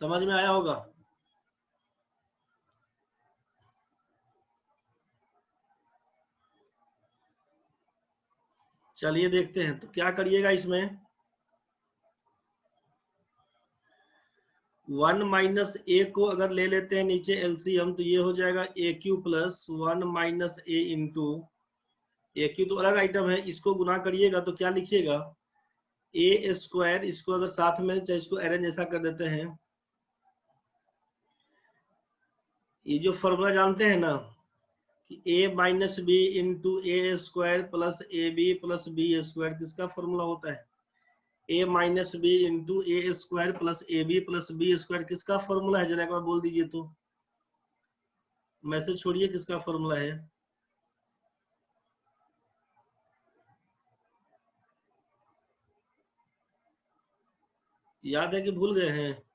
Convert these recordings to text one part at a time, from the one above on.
समझ में आया होगा। चलिए देखते हैं, तो क्या करिएगा इसमें 1 माइनस ए को अगर ले लेते हैं नीचे एलसीएम, तो ये हो जाएगा ए cube plus 1 minus A into A Q, तो अलग आइटम है, इसको गुना करिएगा तो क्या लिखिएगा ए स्क्वायर, इसको अगर साथ में चाहे इसको अरेंज ऐसा कर देते हैं, ये जो फॉर्मूला जानते हैं ना कि A minus B into A square plus A B plus B square, किसका फॉर्मूला होता है A minus B into A square plus A B plus B square, किसका फॉर्मूला है, जरा एक बार बोल दीजिए तो, मैसेज छोड़िए, किसका फॉर्मूला है। याद है कि भूल गए हैं।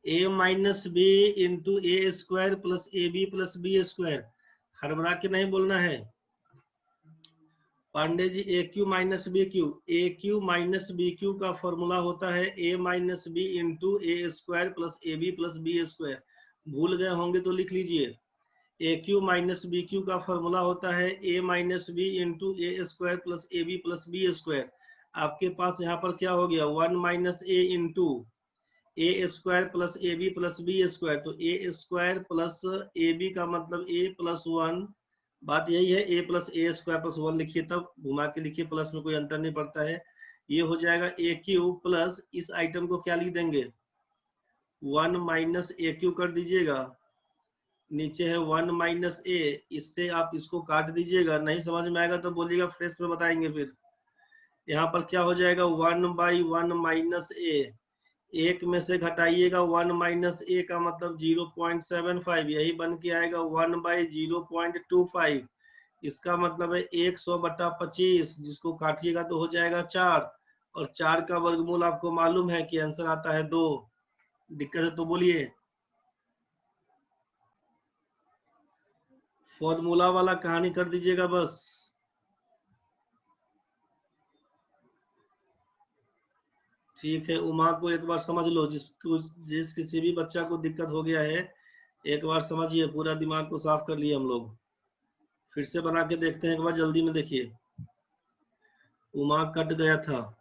A minus B into A square plus A B plus B square, हड़बड़ा के नहीं बोलना है Pandey ji. A cube minus B cube, A cube minus B cube का फॉर्मूला होता है A minus B into A square plus A B plus B square. भूल गए होंगे तो लिख लीजिए, A cube minus B cube का फॉर्मूला होता है A minus B into A square plus A B plus B square. आपके पास यहाँ पर क्या हो गया 1 minus A into A square plus A B plus B square, तो A square plus A B का मतलब ए प्लस 1, बात यही है, A plus A square plus 1 लिखिए, तब घुमा के लिखिए, प्लस में कोई अंतर नहीं पड़ता है। ये हो जाएगा ए क्यू प्लस इस आइटम को क्या लिख देंगे 1 माइनस ए क्यू कर दीजिएगा, नीचे है 1 माइनस ए, इससे आप इसको काट दीजिएगा, नहीं समझ में आएगा तो बोलिएगा फ्रेश में बताएंगे। फिर यहाँ पर क्या हो जाएगा 1 बाई 1 माइनस ए, एक में से घटाइएगा 1 माइनस ए का मतलब 0.75, यही बन के आएगा 1 बाई 0.25, इसका मतलब है 100/25, जिसको काटिएगा तो हो जाएगा 4, और 4 का वर्गमूल आपको मालूम है कि आंसर आता है 2। दिक्कत है तो बोलिए, फॉर्मूला वाला कहानी कर दीजिएगा बस। ठीक है, उमा को एक बार समझ लो, जिस किसी भी बच्चा को दिक्कत हो गया है एक बार समझिए, पूरा दिमाग को साफ कर लिए हम लोग। फिर से बना के देखते हैं एक बार, जल्दी में देखिए, उमा कट गया था।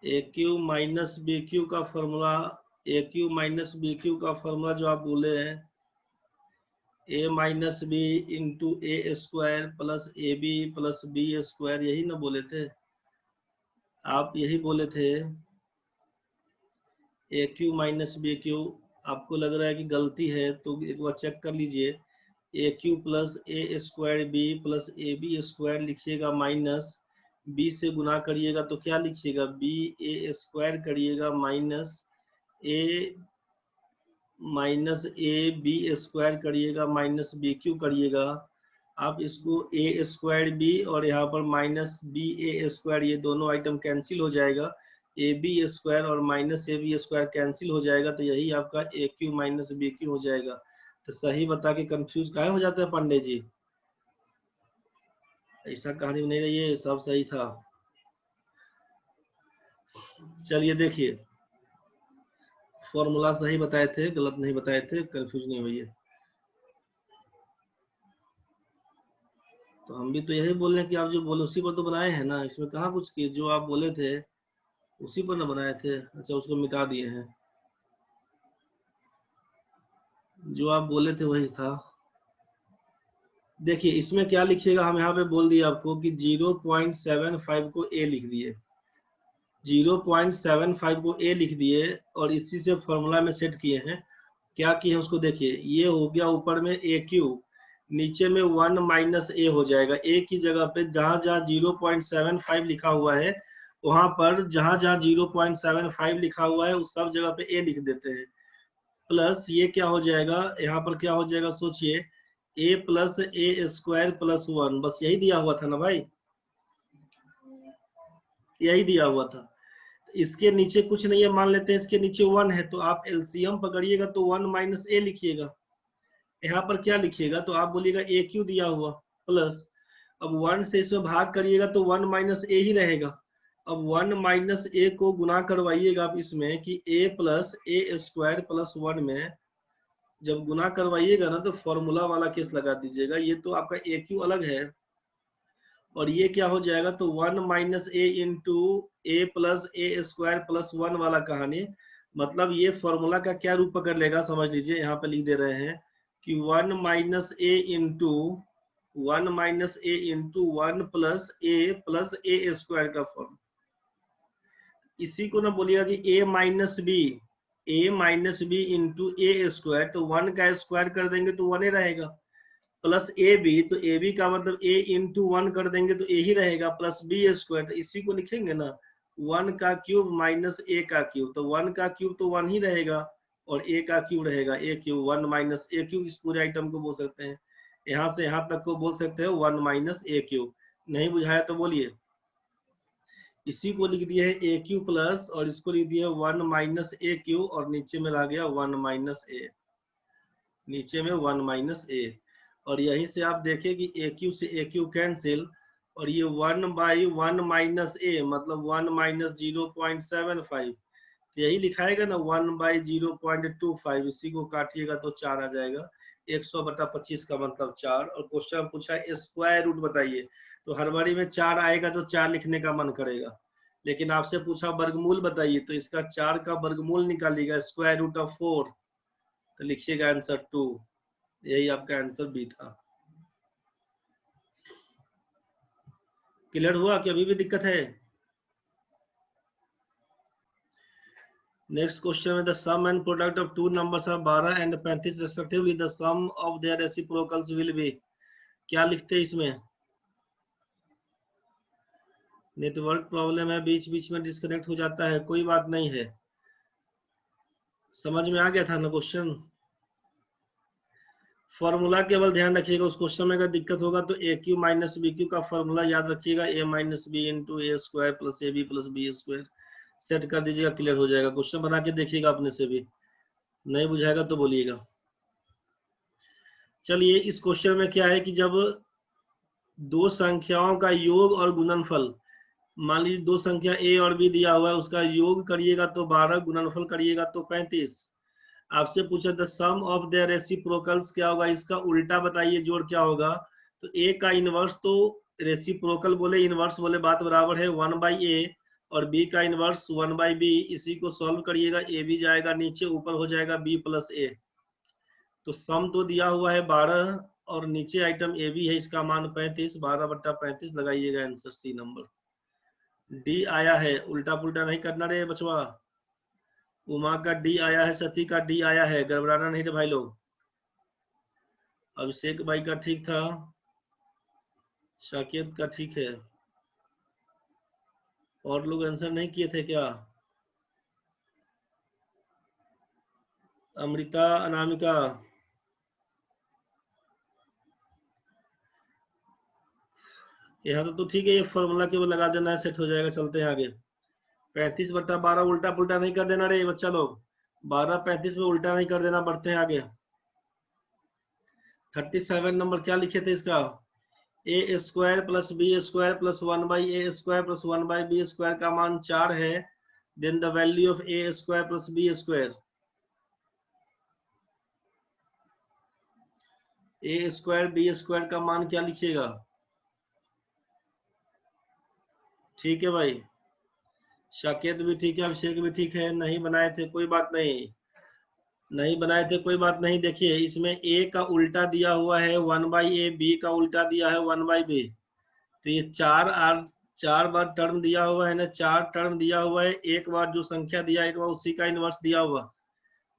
A cube minus B cube का formula, A cube minus B cube का फॉर्मूला जो आप बोले हैं A minus B into A square plus A B plus B square, यही ना बोले थे आप, यही बोले थे A cube minus B cube. आपको लग रहा है कि गलती है तो एक बार चेक कर लीजिए, A cube plus A square B plus A B square लिखिएगा, माइनस बी से गुना करिएगा तो क्या लिखिएगा बी ए स्क्वायर करिएगा, माइनस ए बी स्क्वायर करिएगा, माइनस बी क्यू करिएगा। आप इसको ए स्क्वायर बी और यहाँ पर माइनस बी ए स्क्वायर, ये दोनों आइटम कैंसिल हो जाएगा, ए बी स्क्वायर और minus A B square cancel हो जाएगा, तो यही आपका A cube minus B cube हो जाएगा। तो सही बता के कंफ्यूज काहे हो जाते हैं पांडे जी, ऐसा कहानी नहीं रही है, सब सही था। चलिए देखिए, फॉर्मूला सही बताए थे, गलत नहीं बताए थे, कंफ्यूज नहीं हुई है। तो हम भी तो यही बोल रहे हैं कि आप जो बोले उसी पर तो बनाए हैं ना, इसमें कहाँ कुछ किए, जो आप बोले थे उसी पर ना बनाए थे। अच्छा, उसको मिटा दिए हैं, जो आप बोले थे वही था। देखिए इसमें क्या लिखिएगा, हम यहाँ पे बोल दिए आपको कि 0.75 को ए लिख दिए, 0.75 को ए लिख दिए और इसी से फॉर्मूला में सेट किए हैं। क्या किए हैं उसको देखिए, ये हो गया ऊपर में ए क्यू, नीचे में 1 माइनस ए हो जाएगा, ए की जगह पे जहां जहां 0.75 लिखा हुआ है वहां पर जहां जहां 0.75 लिखा हुआ है उस सब जगह पे ए लिख देते हैं। प्लस ये क्या हो जाएगा, यहाँ पर क्या हो जाएगा सोचिए, ए प्लस ए स्क्वायर प्लस 1, बस यही दिया हुआ था ना भाई, यही दिया हुआ था। इसके नीचे कुछ नहीं है, मान लेते हैं इसके नीचे 1 है, तो आप एलसीएम पकड़िएगा तो 1 माइनस ए लिखिएगा। यहाँ पर क्या लिखिएगा, तो आप बोलिएगा ए क्यू दिया हुआ प्लस, अब 1 से इसमें भाग करिएगा तो 1 माइनस ए ही रहेगा। अब 1 माइनस ए को गुना करवाइएगा आप इसमें कि ए प्लस ए स्क्वायर प्लस 1 में, जब गुना करवाइएगा ना तो फॉर्मूला वाला केस लगा दीजिएगा। ये तो आपका ए क्यू अलग है और ये क्या हो जाएगा, तो 1 minus A into A plus A square plus 1 वाला कहानी। मतलब ये फॉर्मूला का क्या रूप पकड़ लेगा समझ लीजिए, यहाँ पे लिख दे रहे हैं कि 1 minus A into 1 plus A square का फॉर्म। इसी को ना बोलिएगा कि A minus B into A square, तो 1 का स्क्वायर कर देंगे तो 1 ही रहेगा, प्लस ए बी, तो ए बी का मतलब ए इंटू 1 कर देंगे तो ए ही रहेगा, प्लस बी स्क्वायर, तो इसी को लिखेंगे ना 1 का क्यूब माइनस ए का क्यूब, तो 1 का क्यूब तो 1 ही रहेगा और ए का क्यूब रहेगा ए क्यूब, 1 माइनस ए क्यूब, इस पूरे आइटम को बोल सकते हैं। यहाँ से यहाँ तक को बोल सकते हो 1 माइनस ए क्यूब। नहीं बुझाया तो बोलिए। इसी को लिख दिया है ए क्यू प्लस, और इसको लिख दिया 1 माइनस ए क्यू, और नीचे में रह गया 1 माइनस ए, नीचे में 1 माइनस ए। और यहीं से आप देखें कि ए क्यू से ए क्यू कैंसिल, और ये 1 बाई 1 माइनस ए मतलब 1 माइनस 0.75, यही लिखाएगा ना 1 बाई 0.25, इसी को काटिएगा तो 4 आ जाएगा। 100/25 का मतलब 4। और क्वेश्चन पूछा है स्क्वायर रूट बताइए, तो हर बारी में 4 आएगा तो 4 लिखने का मन करेगा, लेकिन आपसे पूछा वर्गमूल बताइए, तो इसका 4 का वर्गमूल निकालिएगा, स्क्वायर रूट ऑफ 4, तो लिखिएगा आंसर 2। यही आपका आंसर बी था। क्लियर हुआ कि अभी भी दिक्कत है? नेक्स्ट क्वेश्चन में the sum and product of two numbers are 12 and 35 respectively, the sum of their reciprocals will be. क्या लिखते हैं इसमें? नेटवर्क प्रॉब्लम है, बीच बीच में डिस्कनेक्ट हो जाता है, कोई बात नहीं है। समझ में आ गया था ना क्वेश्चन? फॉर्मूला केवल ध्यान रखिएगा, उस क्वेश्चन में अगर दिक्कत होगा तो A cube minus B cube का फॉर्मूला याद रखिएगा, A minus B into A square plus A B plus B square, set कर दीजिएगा, क्लियर हो जाएगा। क्वेश्चन बना के देखिएगा अपने से भी, नहीं बुझाएगा तो बोलिएगा। चलिए, इस क्वेश्चन में क्या है कि जब दो संख्याओं का योग और गुणनफल, मान लीजिए दो संख्या ए और बी दिया हुआ है, उसका योग करिएगा तो 12, गुणनफल करिएगा तो 35। आपसे पूछा the sum of their reciprocals क्या होगा, इसका उल्टा बताइए, जोड़ क्या होगा। तो ए का इनवर्स, तो रेसिप्रोकल बोले इनवर्स बोले बात बराबर है 1 बाई ए, और बी का इनवर्स 1 बाई बी। इसी को सॉल्व करिएगा, ए बी जाएगा नीचे, ऊपर हो जाएगा बी प्लस ए। तो सम तो दिया हुआ है 12 और नीचे आइटम ए बी है, इसका मान 35, 12/35 लगाइएगा, आंसर सी नंबर। डी आया है, उल्टा पुल्टा नहीं करना रे बचवा। उमा का डी आया है, सती का डी आया है, गड़बड़ाना नहीं रे भाई लोग। अभिषेक भाई का ठीक था, शाकियत का ठीक है, और लोग आंसर नहीं किए थे क्या? अमृता, अनामिका, यहाँ तो ठीक है, ये फॉर्मूला केवल लगा देना है, सेट हो जाएगा। चलते हैं आगे। 35/12 उल्टा पुल्टा नहीं कर देना रे बच्चा लोग, 12 35 में उल्टा नहीं कर देना। बढ़ते हैं आगे। 37 नंबर क्या लिखे थे इसका, A square plus B square plus 1 by A square plus 1 by B square का मान 4 है, then the value of A square plus B square. A square B square का मान क्या लिखिएगा? ठीक है भाई, शाकियत भी ठीक है, अभिषेक भी ठीक है, नहीं बनाए थे कोई बात नहीं, नहीं बनाए थे कोई बात नहीं। देखिए इसमें ए का उल्टा दिया हुआ है 1 बाई ए, बी का उल्टा दिया है 1 बाई बी, तो ये 4 बार टर्म दिया हुआ है ना, 4 टर्म दिया हुआ है, एक बार जो संख्या दिया एक बार उसी का इनवर्स दिया हुआ।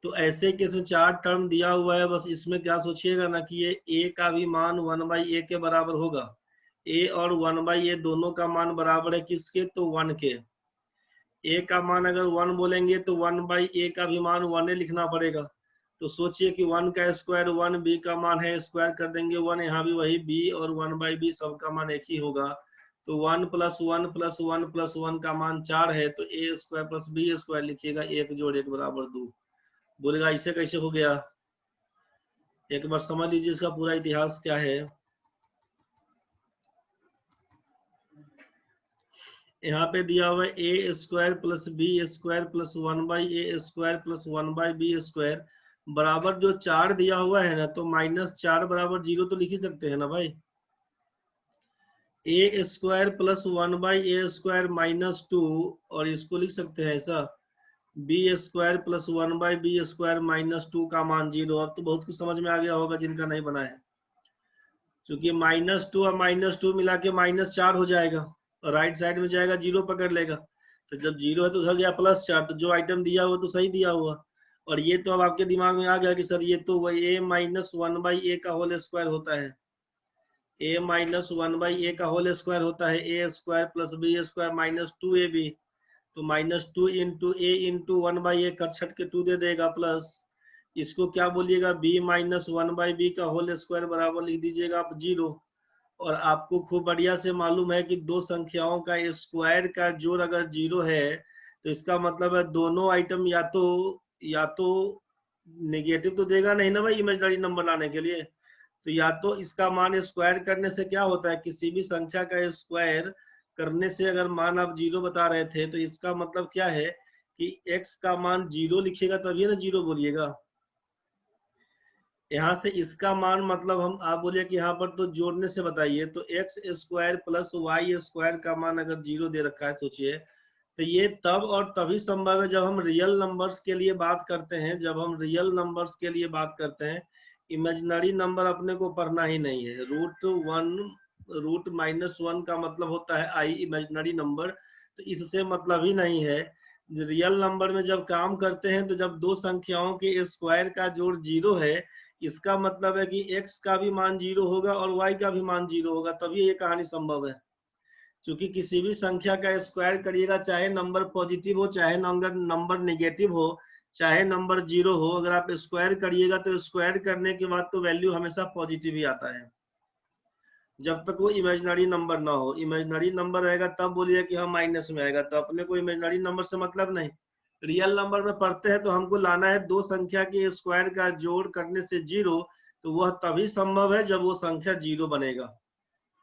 तो ऐसे कि इसमें 4 टर्म दिया हुआ है, बस इसमें क्या सोचिएगा ना कि ये ए का भी मान 1 बाई ए के बराबर होगा। ए और 1 बाई ए दोनों का मान बराबर है किसके, तो 1 के। ए का मान अगर 1 बोलेंगे तो 1/a का भी मान 1 लिखना पड़ेगा। तो सोचिए कि 1 का स्क्वायर 1, b का मान है स्क्वायर कर देंगे 1, यहाँ भी वही b और 1/b सबका मान एक ही होगा। तो 1 + 1 + 1 + 1 का मान 4 है, तो a square plus b square लिखिएगा, 1 + 1 = 2। बोलेगा इसे कैसे हो गया? एक बार समझ लीजिए इसका पूरा इतिहास क्या है। यहाँ पे दिया हुआ है a square plus b square plus 1/a square plus 1/b square बराबर जो 4 दिया हुआ है ना, तो -4 = 0 तो लिख ही सकते हैं ना भाई। a square plus 1/a square -2, और इसको लिख सकते हैं ऐसा, b square plus 1/b square -2 का मान 0। अब तो बहुत कुछ समझ में आ गया होगा जिनका नहीं बना है, क्योंकि -2 और -2 मिला के -4 हो जाएगा, और राइट साइड में जाएगा 0 पकड़ लेगा। तो जब 0 है तो उधर गया +4, तो जो आइटम दिया हुआ तो सही दिया हुआ। और ये तो अब आपके दिमाग में आ गया कि सर ये तो वही a - 1/a का होल स्क्वायर होता है, a - 1/a का होल स्क्वायर होता है, a square plus b square -2ab। तो -2 × a × 1/a कट छट के 2 दे देगा, प्लस इसको क्या बोलिएगा, b - 1/b का होल स्क्वायर बराबर लिख दीजिएगा आप 0। और आपको खूब बढ़िया से मालूम है कि दो संख्याओं का स्क्वायर का जोड़ अगर 0 है तो इसका मतलब है दोनों आइटम या तो नेगेटिव तो देगा नहीं ना भाई, इमेजिनरी नंबर लाने के लिए। तो या तो इसका मान स्क्वायर करने से क्या होता है, किसी भी संख्या का स्क्वायर करने से अगर मान आप 0 बता रहे थे, तो इसका मतलब क्या है कि x का मान 0 लिखिएगा तभी ना 0 बोलिएगा। यहाँ से इसका मान मतलब हम आप बोलिए कि यहाँ पर तो जोड़ने से बताइए, तो x square plus Y square का मान अगर 0 दे रखा है, सोचिए, तो ये तब और तभी संभव है जब हम रियल नंबर्स के लिए बात करते हैं। जब हम रियल नंबर्स के लिए बात करते हैं, इमेजिनरी नंबर अपने को पढ़ना ही नहीं है। √1 का मतलब होता है आई, इमेजिनरी नंबर, तो इससे मतलब ही नहीं है। रियल नंबर में जब काम करते हैं तो जब दो संख्याओं के स्क्वायर का जोड़ 0 है, इसका मतलब है कि x का भी मान 0 होगा और y का भी मान 0 होगा, तभी ये कहानी संभव है। क्योंकि किसी भी संख्या का स्क्वायर करिएगा, चाहे नंबर पॉजिटिव हो, चाहे नंबर नेगेटिव हो, चाहे नंबर 0 हो, अगर आप स्क्वायर करिएगा तो स्क्वायर करने के बाद तो वैल्यू हमेशा पॉजिटिव ही आता है, जब तक वो इमेजिनरी नंबर ना हो। इमेजिनरी नंबर रहेगा तब बोलिए कि हाँ माइनस में आएगा, तो अपने को इमेजिनरी नंबर से मतलब नहीं। रियल नंबर में पढ़ते हैं तो हमको लाना है दो संख्या के स्क्वायर का जोड़ करने से 0, तो वह तभी संभव है जब वो संख्या 0 बनेगा।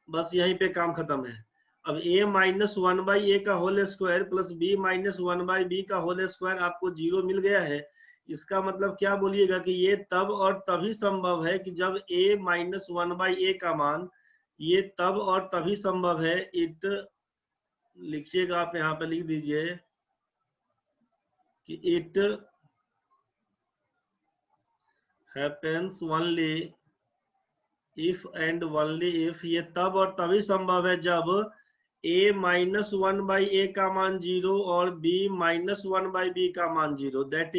बस यहीं पे काम खत्म है। अब a - 1/a का whole square plus b - 1/b का होल स्क्वायर आपको 0 मिल गया है। इसका मतलब क्या बोलिएगा कि ये तब और तभी संभव है कि जब a - 1/a का मान, ये तब और तभी संभव है, इट लिखिएगा आप यहाँ पे लिख दीजिए कि it happens only if and only if, ये तब और तभी संभव है जब a - 1/a का मान 0 और b - 1/b का मान 0, दैट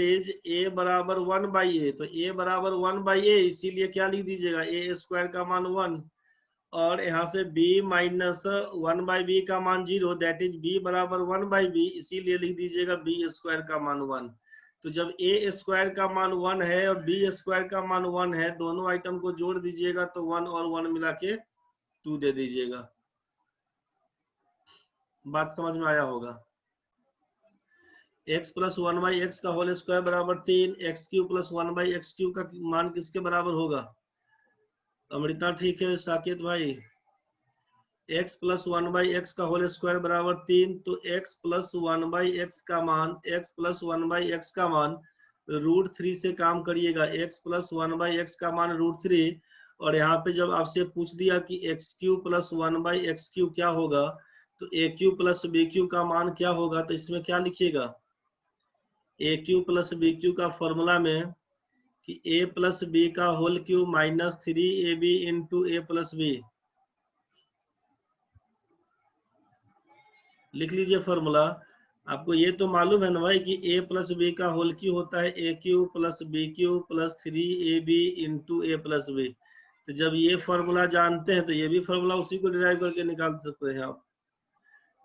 इज a बराबर 1/a। तो a बराबर 1/a, इसीलिए क्या लिख दीजिएगा, a स्क्वायर का मान 1, और यहाँ से b - 1/b का मान 0, दैट इज b बराबर 1/b, इसीलिए लिख दीजिएगा b स्क्वायर का मान 1। तो जब a स्क्वायर का मान 1 है और b स्क्वायर का मान 1 है, दोनों आइटम को जोड़ दीजिएगा तो 1 और 1 मिला के 2 दे दीजिएगा। बात समझ में आया होगा। x + 1/x का होल स्क्वायर बराबर 3, x³ + 1/x³ का मान किसके बराबर होगा? अमृता ठीक है, साकेत भाई, x + 1/x का होल स्क्वायर बराबर 3, तो x + 1/x का मान, x + 1/x का मान √3 से काम करिएगा। x + 1/x का मान √3, और यहाँ पे जब आपसे पूछ दिया कि x³ + 1/x³ क्या होगा, तो a³ + b³ का मान क्या होगा, तो इसमें क्या लिखिएगा, a³ + b³ का फॉर्मूला में कि a + b का whole cube -3ab × a + b, लिख लीजिए फॉर्मूला। आपको ये तो मालूम है ना भाई कि a + b का होल क्यूब होता है a³ + b³ + 3ab × a + b। तो जब ये फॉर्मूला जानते हैं तो ये भी फॉर्मूला उसी को डिराइव करके निकाल सकते हैं आप।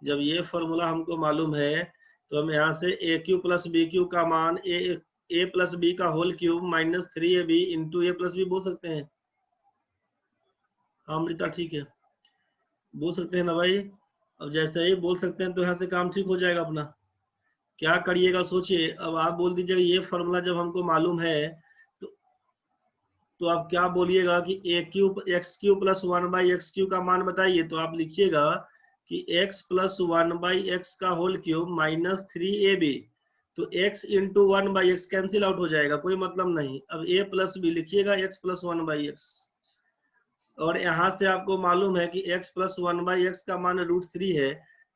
जब ये फॉर्मूला हमको मालूम है तो हम यहाँ से A cube plus B cube का मान ए प्लस बी का whole cube minus 3ab into A plus B बोल सकते हैं। हाँ अमृता ठीक है, बोल सकते हैं ना भाई। अब जैसे ही बोल सकते हैं तो यहाँ से काम ठीक हो जाएगा अपना। क्या करिएगा सोचिए, अब आप बोल दीजिएगा ये फॉर्मूला जब हमको मालूम है तो आप क्या बोलिएगा कि A cube X cube plus 1/x cube का मान बताइए, तो आप लिखिएगा कि x प्लस 1/x का होल क्यूब माइनस 3ab। तो x into 1/x cancel out हो जाएगा, कोई मतलब नहीं। अब a प्लस बी लिखिएगा x प्लस 1/x, और यहाँ से आपको मालूम है कि x प्लस 1/x का मान √3 है।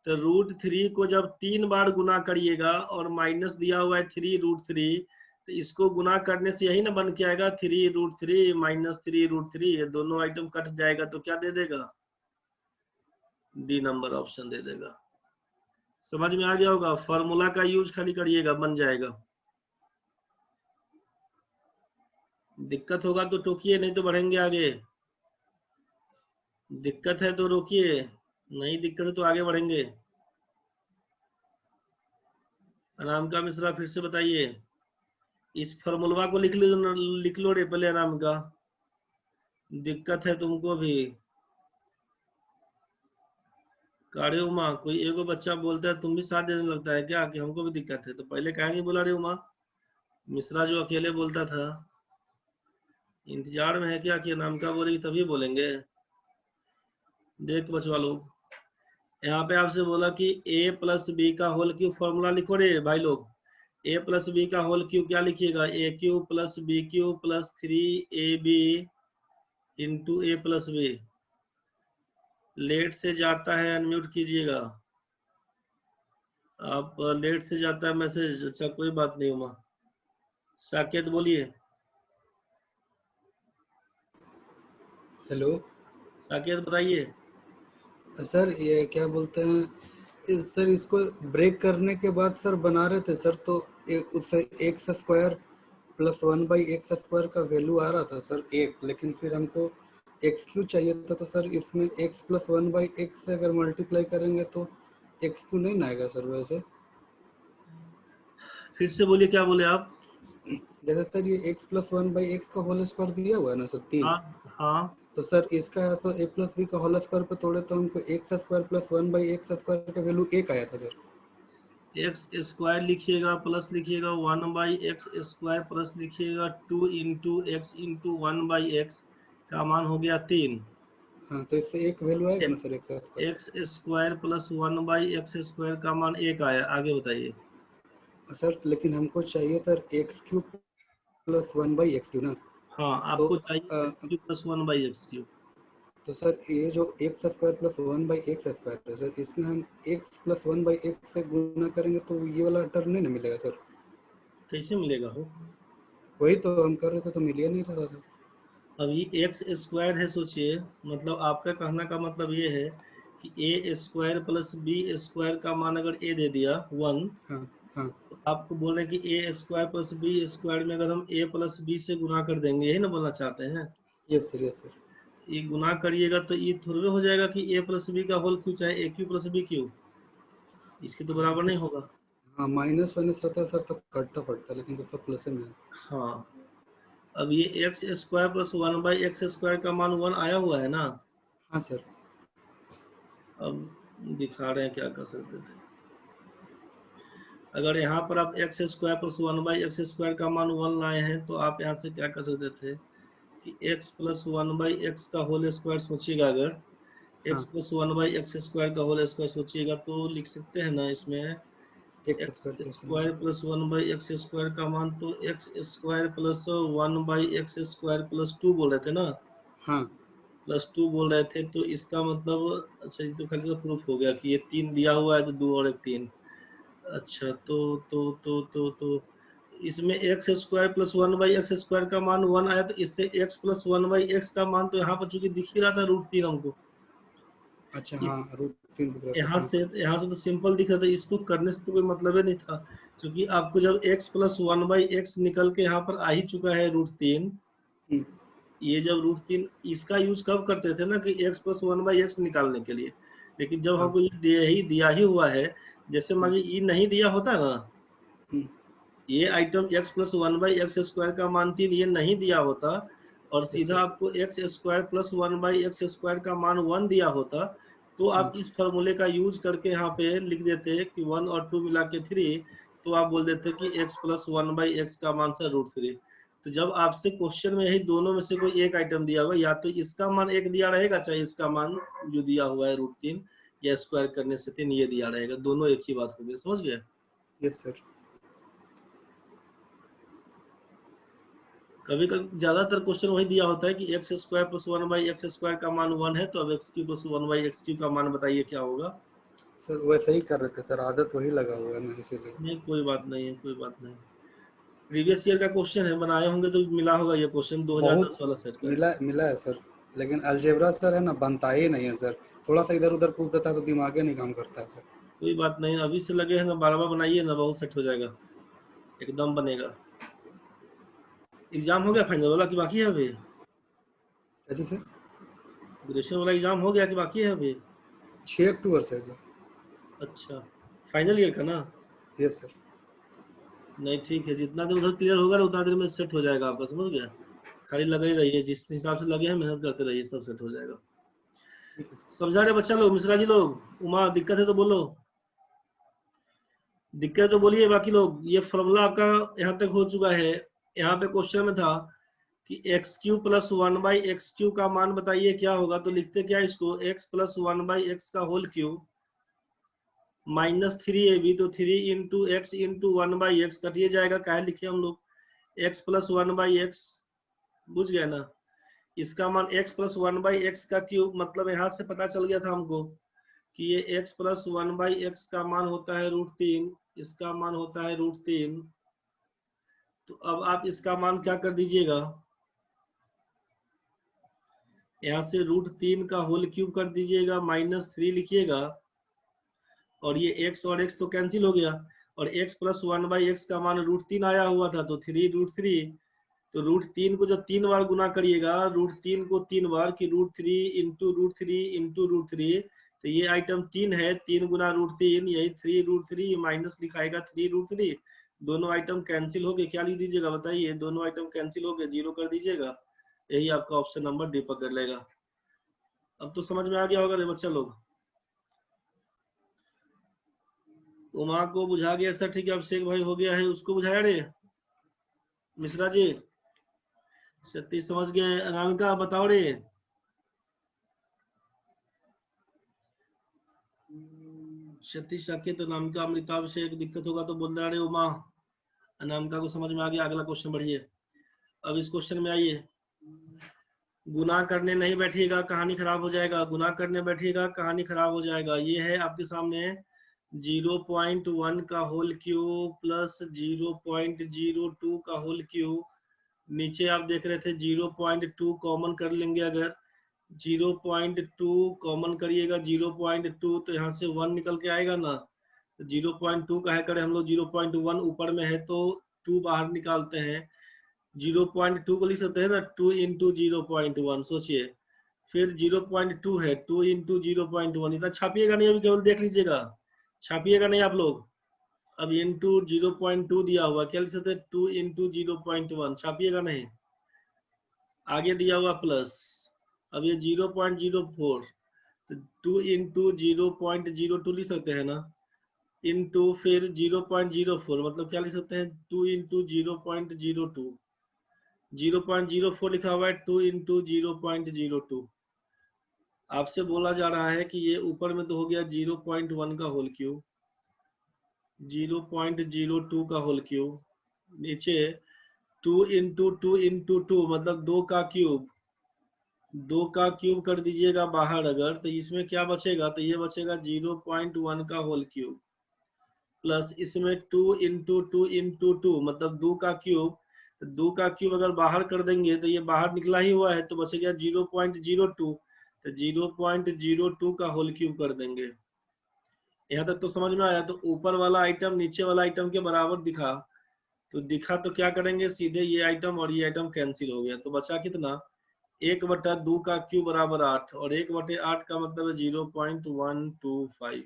तो √3 को जब 3 बार गुना करिएगा और माइनस दिया हुआ है 3√3, तो इसको गुना करने से यही ना बन के आएगा 3√3 माइनस 3√3, ये दोनों आइटम कट जाएगा तो क्या दे देगा, डी नंबर ऑप्शन दे देगा। समझ में आ गया होगा, फॉर्मूला का यूज खाली करिएगा, बन जाएगा। दिक्कत होगा तो टोकिए, नहीं तो बढ़ेंगे आगे। दिक्कत है तो रोकिए, नहीं दिक्कत है तो आगे बढ़ेंगे। अनामिका मिश्रा फिर से बताइए, इस फॉर्मूला को लिख लो रे पहले अनामिका, दिक्कत है तुमको भी। कारे उमा, कोई एगो बच्चा बोलता है तुम भी साथ देने लगता है क्या कि हमको भी दिक्कत है, तो पहले कहा नहीं बोला रे उमा? मिश्रा जो अकेले बोलता था, इंतजार में है क्या कि अनामिका बोलेगी तभी बोलेंगे? देख बचवा लोग, यहाँ पे आपसे बोला कि a प्लस बी का होल क्यूब फॉर्मूला लिखो रे भाई लोग। a प्लस बी का होल क्यूब क्या लिखिएगा, A cube plus B cube plus 3ab into A plus B. Late से जाता है, अनम्यूट कीजिएगा। आप लेट से जाता है मैसेज, अच्छा कोई बात नहीं। उमा साकेत बोलिए। हेलो साकेत बताइए। सर, ये क्या बोलते हैं सर, इसको ब्रेक करने के बाद सर बना रहे थे सर, तो उससे एक्स स्क्वायर प्लस 1/x² का वैल्यू आ रहा था सर एक, लेकिन फिर हमको एक्स क्यू चाहिए था, तो सर इसमें x प्लस 1/x से अगर मल्टीप्लाई करेंगे तो एक्स क्यू नहीं ना आएगा सर वैसे? फिर से बोलिए, क्या बोले आप? जैसे सर ये x प्लस 1/x का होल स्क्वायर दिया हुआ है ना सर 3, हाँ हाँ, तो सर इसका तो a प्लस बी का होल स्क्वायर पे तोड़े तो हमको x² प्लस 1/x² का वैल्यू एक आया था सर। एक्स स्क्वायर लिखिएगा प्लस लिखिएगा 1/x² प्लस लिखिएगा 2 इंटू एक्स इंटू 1/x का मान हो गया 3। हाँ, तो इससे एक वैल्यू आएगा ना sir x²। X square plus 1/x² का मान 1 आया, आगे बताइए। सर लेकिन हमको चाहिए सर x³ प्लस 1/x³ ना, हाँ तो आपको चाहिए एक्स क्यूब प्लस 1/x³। तो सर ये जो x² प्लस 1/x² है सर, इसमें हम x प्लस 1/x से गुना करेंगे तो ये वाला टर्म नहीं ना मिलेगा सर? कैसे मिलेगा हो? वही तो हम कर रहे थे तो मिल ही नहीं रहा था। अब ये एक्स स्क्वायर है, सोचिए, मतलब आपका कहना का मतलब ये है कि ए स्क्वायर प्लस बी स्क्वायर का मान अगर ए दे दिया 1, हाँ हाँ, तो आपको बोल रहे हैं कि ए स्क्वायर प्लस बी स्क्वायर में अगर हम ए प्लस बी से गुना कर देंगे, यही ना बोलना चाहते हैं? Yes sir yes sir. ये गुना करिएगा तो ये थोड़े हो जाएगा कि ए प्लस बी का होल क्यू चाहे ए क्यू प्लस बी क्यू, इसके तो हाँ बराबर नहीं कुछ, होगा। हाँ माइनस वाइनस रहता है सर तो कटता पड़ता है, लेकिन तो सब प्लस में है। हाँ, अब ये एक्स स्क्वायर प्लस 1/x² का मान 1 आया हुआ है ना। हाँ सर। अब दिखा रहे हैं क्या कर सकते थे। अगर यहाँ पर आप एक्स स्क्वायर प्लस 1/x² का मान 1 लाए हैं तो आप यहाँ से क्या कर सकते थे कि x प्लस 1/x का होल स्क्वायर सोचिएगा, अगर x हाँ, प्लस 1/x² का होल स्क्वायर सोचिएगा तो लिख सकते हैं ना इसमें x x square plus 1। Square plus 1/x² का मान तो x square plus 1/x² plus 2 बोल रहे थे ना, हाँ प्लस 2 बोल रहे थे, तो इसका मतलब अच्छा ये तो खाली का प्रूफ हो गया कि ये 3 दिया हुआ है तो 2 और 1 3। अच्छा तो इसमें एक्स स्क्वायर प्लस 1/x² का मान 1 आया, तो इससे x प्लस 1/x का मान तो यहाँ पर चूंकि दिख ही रहा था √3 हमको। अच्छा, हाँ √3 दिख रहा था, हाँ। यहाँ से तो सिंपल दिख रहा था, इसको करने से तो कोई मतलब ही नहीं था, क्योंकि आपको जब x प्लस 1/x निकल के यहाँ पर आ ही चुका है √3। हम्म, ये जब √3 इसका यूज कब करते थे ना कि x प्लस 1/x निकालने के लिए, लेकिन जब हाँ। हमको ये दिया ही हुआ है, जैसे मान लीजिए ई नहीं दिया होता ना, हम्म, ये item x plus one by x square का मान 3 ये नहीं दिया होता, और यस सीधा सर। आपको x square plus one by x square का मान 1 दिया होता, तो आप इस फॉर्मूले का यूज करके यहाँ पे लिख देते कि 1 और 2 मिला के 3, तो आप बोल देते कि x plus one by X का मान से √3। तो जब आपसे क्वेश्चन में यही दोनों में से कोई एक आइटम दिया हुआ, या तो इसका मान एक दिया रहेगा, चाहे इसका मान जो दिया हुआ है √3, या स्क्वायर करने से 3 ये दिया रहेगा, दोनों एक ही बात होगी। समझ गए? Yes sir. कभी कभी ज्यादातर क्वेश्चन वही दिया होता है कि x square plus one by x square का मान 1 है, तो अब x cube plus one by X cube का मान बताइए क्या होगा। सर वैसे ही कर रहे थे सर, आदत वही लगा हुआ है ना, इसीलिए। नहीं कोई बात नहीं है, कोई बात नहीं। प्रीवियस ईयर का क्वेश्चन है, बनाए होंगे तो मिला होगा ये क्वेश्चन, बहुत 2010 वाला सेट का है। मिला मिला है सर, लेकिन अलजेब्रा सर है ना, बनता ही नहीं है सर। थोड़ा सा इधर उधर पूछ देता है तो दिमाग ही नहीं काम करता है सर। कोई बात नहीं, अभी से लगे हैं ना, बार बार बनाइए ना, बहुत सेट हो जाएगा, एकदम बनेगा। एग्जाम हो गया फाइनल वाला कि बाकी है अभी? क्या जी सर? ग्रेजुएशन वाला एग्जाम हो गया कि बाकी है अभी? 6 अक्टूबर से है सर। अच्छा, फाइनल ईयर का ना? Yes sir. नहीं ठीक है, जितना देर उधर क्लियर होगा ना उतना देर में सेट हो जाएगा आपका, समझ गया? खाली लगे ही रहिए, जिस हिसाब से लगे हैं मेहनत करते रहिए, सब सेट हो जाएगा। ठीक है सर। समझा रहे बच्चा लोग? मिश्रा जी लोग, उमा, दिक्कत है तो बोलो, दिक्कत है तो बोलिए। बाकी लोग, ये फॉर्मूला आपका यहाँ तक हो चुका है। यहाँ पे क्वेश्चन में था कि X cube plus one by X cube का मान बताइए क्या होगा, तो लिखते क्या इसको, X plus one by X का होल क्यू -3ab, तो 3 into X into one by X कटिए जाएगा, क्या लिखे हम लोग, X plus one by X, बुझ गया ना? इसका मान x plus one by X का क्यूब, मतलब यहाँ से पता चल गया था हमको कि ये x plus one by X का मान होता है √3, इसका मान होता है √3। तो अब आप इसका मान क्या कर दीजिएगा, यहाँ से √3 का होल क्यूब कर दीजिएगा, -3 लिखिएगा, और ये x और x तो कैंसिल हो गया, और x plus one by X का मान √3 आया हुआ था, तो 3 √3, तो √3 को जब 3 बार गुना करिएगा, √3 को 3 बार, कि √3 इंटू √3 इंटू √3, तो ये आइटम 3 है, 3 गुना √3, यही 3 √3 माइनस लिखाएगा 3 √3, दोनों आइटम कैंसिल हो गए, क्या लिख दीजिएगा बताइए, दोनों आइटम कैंसिल हो गए, 0 कर दीजिएगा, यही आपका ऑप्शन नंबर डी पकड़ लेगा। अब तो समझ में आ गया होगा रे बच्चा लोग? उमा को बुझा गया सर, ठीक है। अभिषेक भाई हो गया है, उसको बुझाया रे मिश्रा जी? सतीश समझ गए। अनामिका बताओ रे। सतीश साकेत, अनामिका, अमृता, अभिषेक, दिक्कत होगा तो बोल रहे उमा। अनामिका को समझ में आ गया, अगला क्वेश्चन बढ़िए। अब इस क्वेश्चन में आइए, गुना करने नहीं बैठिएगा, कहानी खराब हो जाएगा, गुना करने बैठिएगा कहानी खराब हो जाएगा। ये है आपके सामने 0.1 का होल क्यूब प्लस 0.02 का होल क्यूब, नीचे आप देख रहे थे 0.2 कॉमन कर लेंगे, अगर 0.2 कॉमन करिएगा, 0.2 तो यहाँ से 1 निकल के आएगा ना, तो 0.2 का है करे हम लोग, 0.1 ऊपर में है तो 2 बाहर निकालते हैं, 0.2 को लिख सकते हैं ना 2 इंटू 0.1, सोचिए। फिर 0.2 है, 2 इंटू 0.1, इतना छापिएगा नहीं, अभी केवल देख लीजिएगा, छापिएगा नहीं आप लोग। अब इंटू 0.2 दिया हुआ, क्या लिख सकते हैं, 2 इंटू 0.1, छापिएगा नहीं। आगे दिया हुआ प्लस, अब ये 0.04, तो 2 इंटू 0.02 लिख सकते हैं ना, इंटू फिर 0.04, मतलब क्या लिख सकते हैं, 2 इंटू 0.02, 0.04 लिखा हुआ है, 2 इंटू 0.02। आपसे बोला जा रहा है कि ये ऊपर में तो हो गया 0.1 का होल क्यूब, 0.02 का होल क्यूब, नीचे 2 इंटू 2 इंटू 2, मतलब 2 का क्यूब, 2 का क्यूब कर दीजिएगा बाहर अगर, तो इसमें क्या बचेगा, तो ये बचेगा 0.1 का होल क्यूब, प्लस इसमें 2 इंटू 2 इंटू 2, मतलब 2 का क्यूब, 2 का क्यूब अगर बाहर कर देंगे तो ये बाहर निकला ही हुआ है, तो बचेगा 0.02, तो 0.02 का होल क्यूब कर देंगे। यहाँ तक तो समझ में आया? तो ऊपर वाला आइटम नीचे वाला आइटम के बराबर दिखा, तो दिखा तो क्या करेंगे, सीधे ये आइटम और ये आइटम कैंसिल हो गया, तो बचा कितना, 1/2 का क्यूब बराबर 8 और 1/8 का मतलब है 0.125।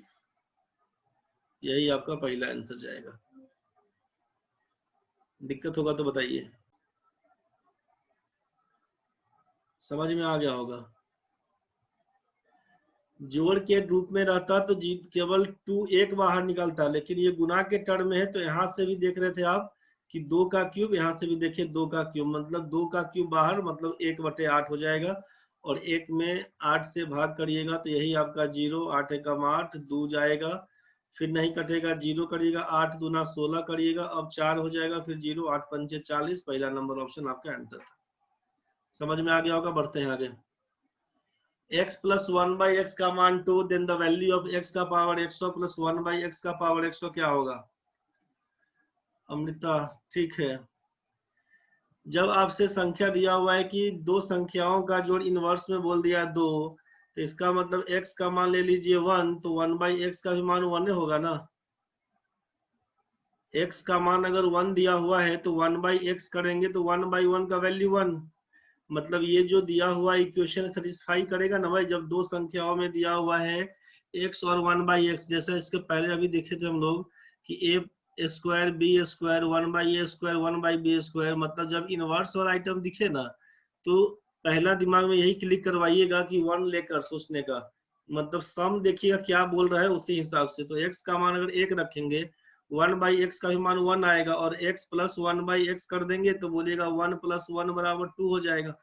यही आपका पहला आंसर जाएगा। दिक्कत होगा तो बताइए, समझ में आ गया होगा। जोड़ के रूप में रहता तो जी केवल 2 एक बाहर निकलता, लेकिन ये गुना के टर्म में है तो यहाँ से भी देख रहे थे आप कि 2 का क्यूब, यहाँ से भी देखिए 2 का क्यूब, मतलब 2 का क्यूब बाहर, मतलब 1/8 हो जाएगा। और 1 में 8 से भाग करिएगा तो यही आपका 0, 8 एकम 8, 2 जाएगा, फिर नहीं कटेगा, 0 करिएगा, 8 दूना 16 करिएगा, अब 4 हो जाएगा, फिर 0, 8 पंचे 40। पहला नंबर ऑप्शन आपका आंसर था। समझ में आ गया होगा, बढ़ते हैं आगे। x प्लस 1/x का मान 2, then the value of x का पावर 100 प्लस 1/x का पावर 100 क्या होगा? अमृता, ठीक है। जब आपसे संख्या दिया हुआ है कि दो संख्याओं का जोड़ इनवर्स में बोल दिया 2, तो इसका मतलब x का मान ले लीजिए 1, तो 1/x का भी मान 1 होगा ना। x का मान अगर 1 दिया हुआ है तो 1/x करेंगे तो 1/1 का वैल्यू 1, मतलब ये जो दिया हुआ इक्वेशन सेटिस्फाई करेगा ना भाई। जब दो संख्याओं में दिया हुआ है x और 1/x, जैसे इसके पहले अभी देखे थे हम लोग कि a square b square 1/a square 1/b square, मतलब जब इनवर्स वाला आइटम दिखे ना तो पहला दिमाग में यही क्लिक करवाइएगा कि 1 लेकर सोचने का, मतलब सम देखिएगा क्या बोल रहा है उसी हिसाब से। तो x का मान अगर 1 रखेंगे 1/x का भी मान 1 आएगा, और x प्लस 1/x कर देंगे तो बोलिएगा 1 + 1 = 2 हो जाएगा।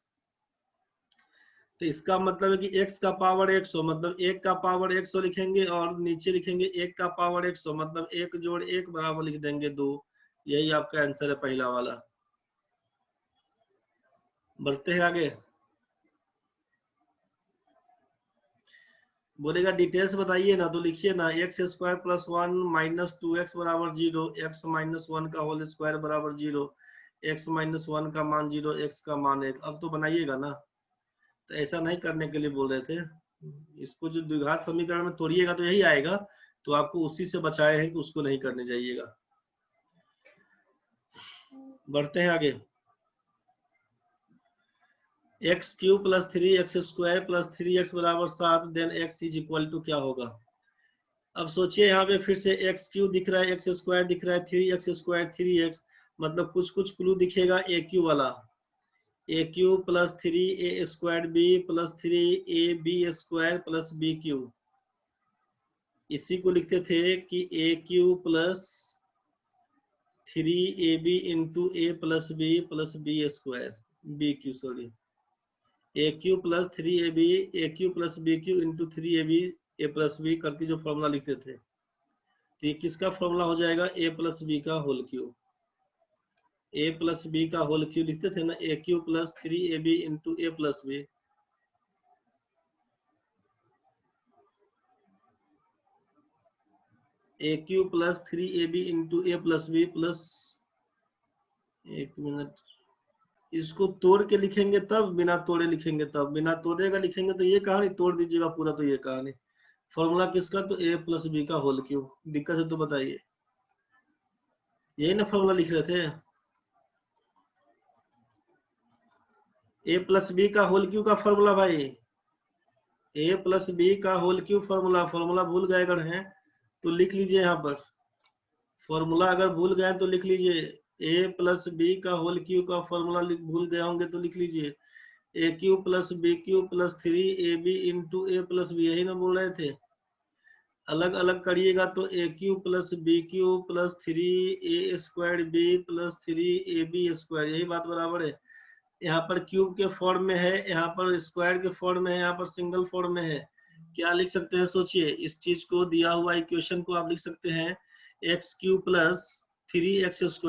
तो इसका मतलब है कि x का पावर 100, मतलब 1 का पावर 100 लिखेंगे और नीचे लिखेंगे 1 का पावर 100, मतलब 1 जोड़ 1 बराबर लिख देंगे 2। यही आपका आंसर है पहला वाला। बढ़ते हैं आगे। बोलेगा डिटेल्स बताइए ना, तो लिखिए ना x² + 1 - 2x = 0, x - 1 का होल स्क्वायर बराबर 0, x - 1 का मान 0, x का मान 1। अब तो बनाइएगा ना, तो ऐसा नहीं करने के लिए बोल रहे थे। इसको जो द्विघात समीकरण में तोड़िएगा तो यही आएगा, तो आपको उसी से बचाए हैं कि उसको नहीं करने जाइएगा। बढ़ते हैं आगे। x³ + 3x² + 3x = 7, then x = क्या होगा? अब सोचिए यहाँ पे फिर से x³ दिख रहा है, x² दिख रहा है, 3x², 3x, मतलब कुछ कुछ क्लू दिखेगा aq वाला। aq + 3a² b + 3ab² + bq, इसी को लिखते थे कि aq + 3ab × a + b + b², bq sorry, aq + 3ab aq + bq × 3ab a + b करके जो फॉर्मूला लिखते थे, तो ये किसका फॉर्मूला हो जाएगा? a + b का होल क्यूब। a + b का होल क्यूब लिखते थे ना, aq + 3ab × a + b। aq + 3ab × a + b plus, एक मिनट, इसको तोड़ के लिखेंगे तब, बिना तोड़े लिखेंगे तब। बिना तोड़े का लिखेंगे तो ये कहानी, तोड़ दीजिएगा पूरा तो ये कहानी। फॉर्मूला किसका? तो a + b का होल क्यूब। दिक्कत है तो बताइए, यही ना फॉर्मूला लिख रहे थे, a + b का होल क्यूब का फॉर्मूला भाई, a + b का होल क्यूब फॉर्मूला। फॉर्मूला भूल गए अगर हैं तो लिख लीजिए यहाँ पर, फॉर्मूला अगर भूल गए तो लिख लीजिए। a + b का होल क्यूब का फॉर्मूला भूल गए होंगे तो लिख लीजिए, aq + bq + 3ab × a + b, यही ना बोल रहे थे। अलग अलग करिएगा तो aq + bq + 3a² b + 3ab², यही बात बराबर है। यहाँ पर क्यूब के फॉर्म में है, यहाँ पर स्क्वायर के फॉर्म में है, यहाँ पर सिंगल फॉर्म में है। क्या लिख सकते हैं सोचिए, इस चीज को दिया हुआ इक्वेशन को आप लिख सकते हैं x³ + 3x²,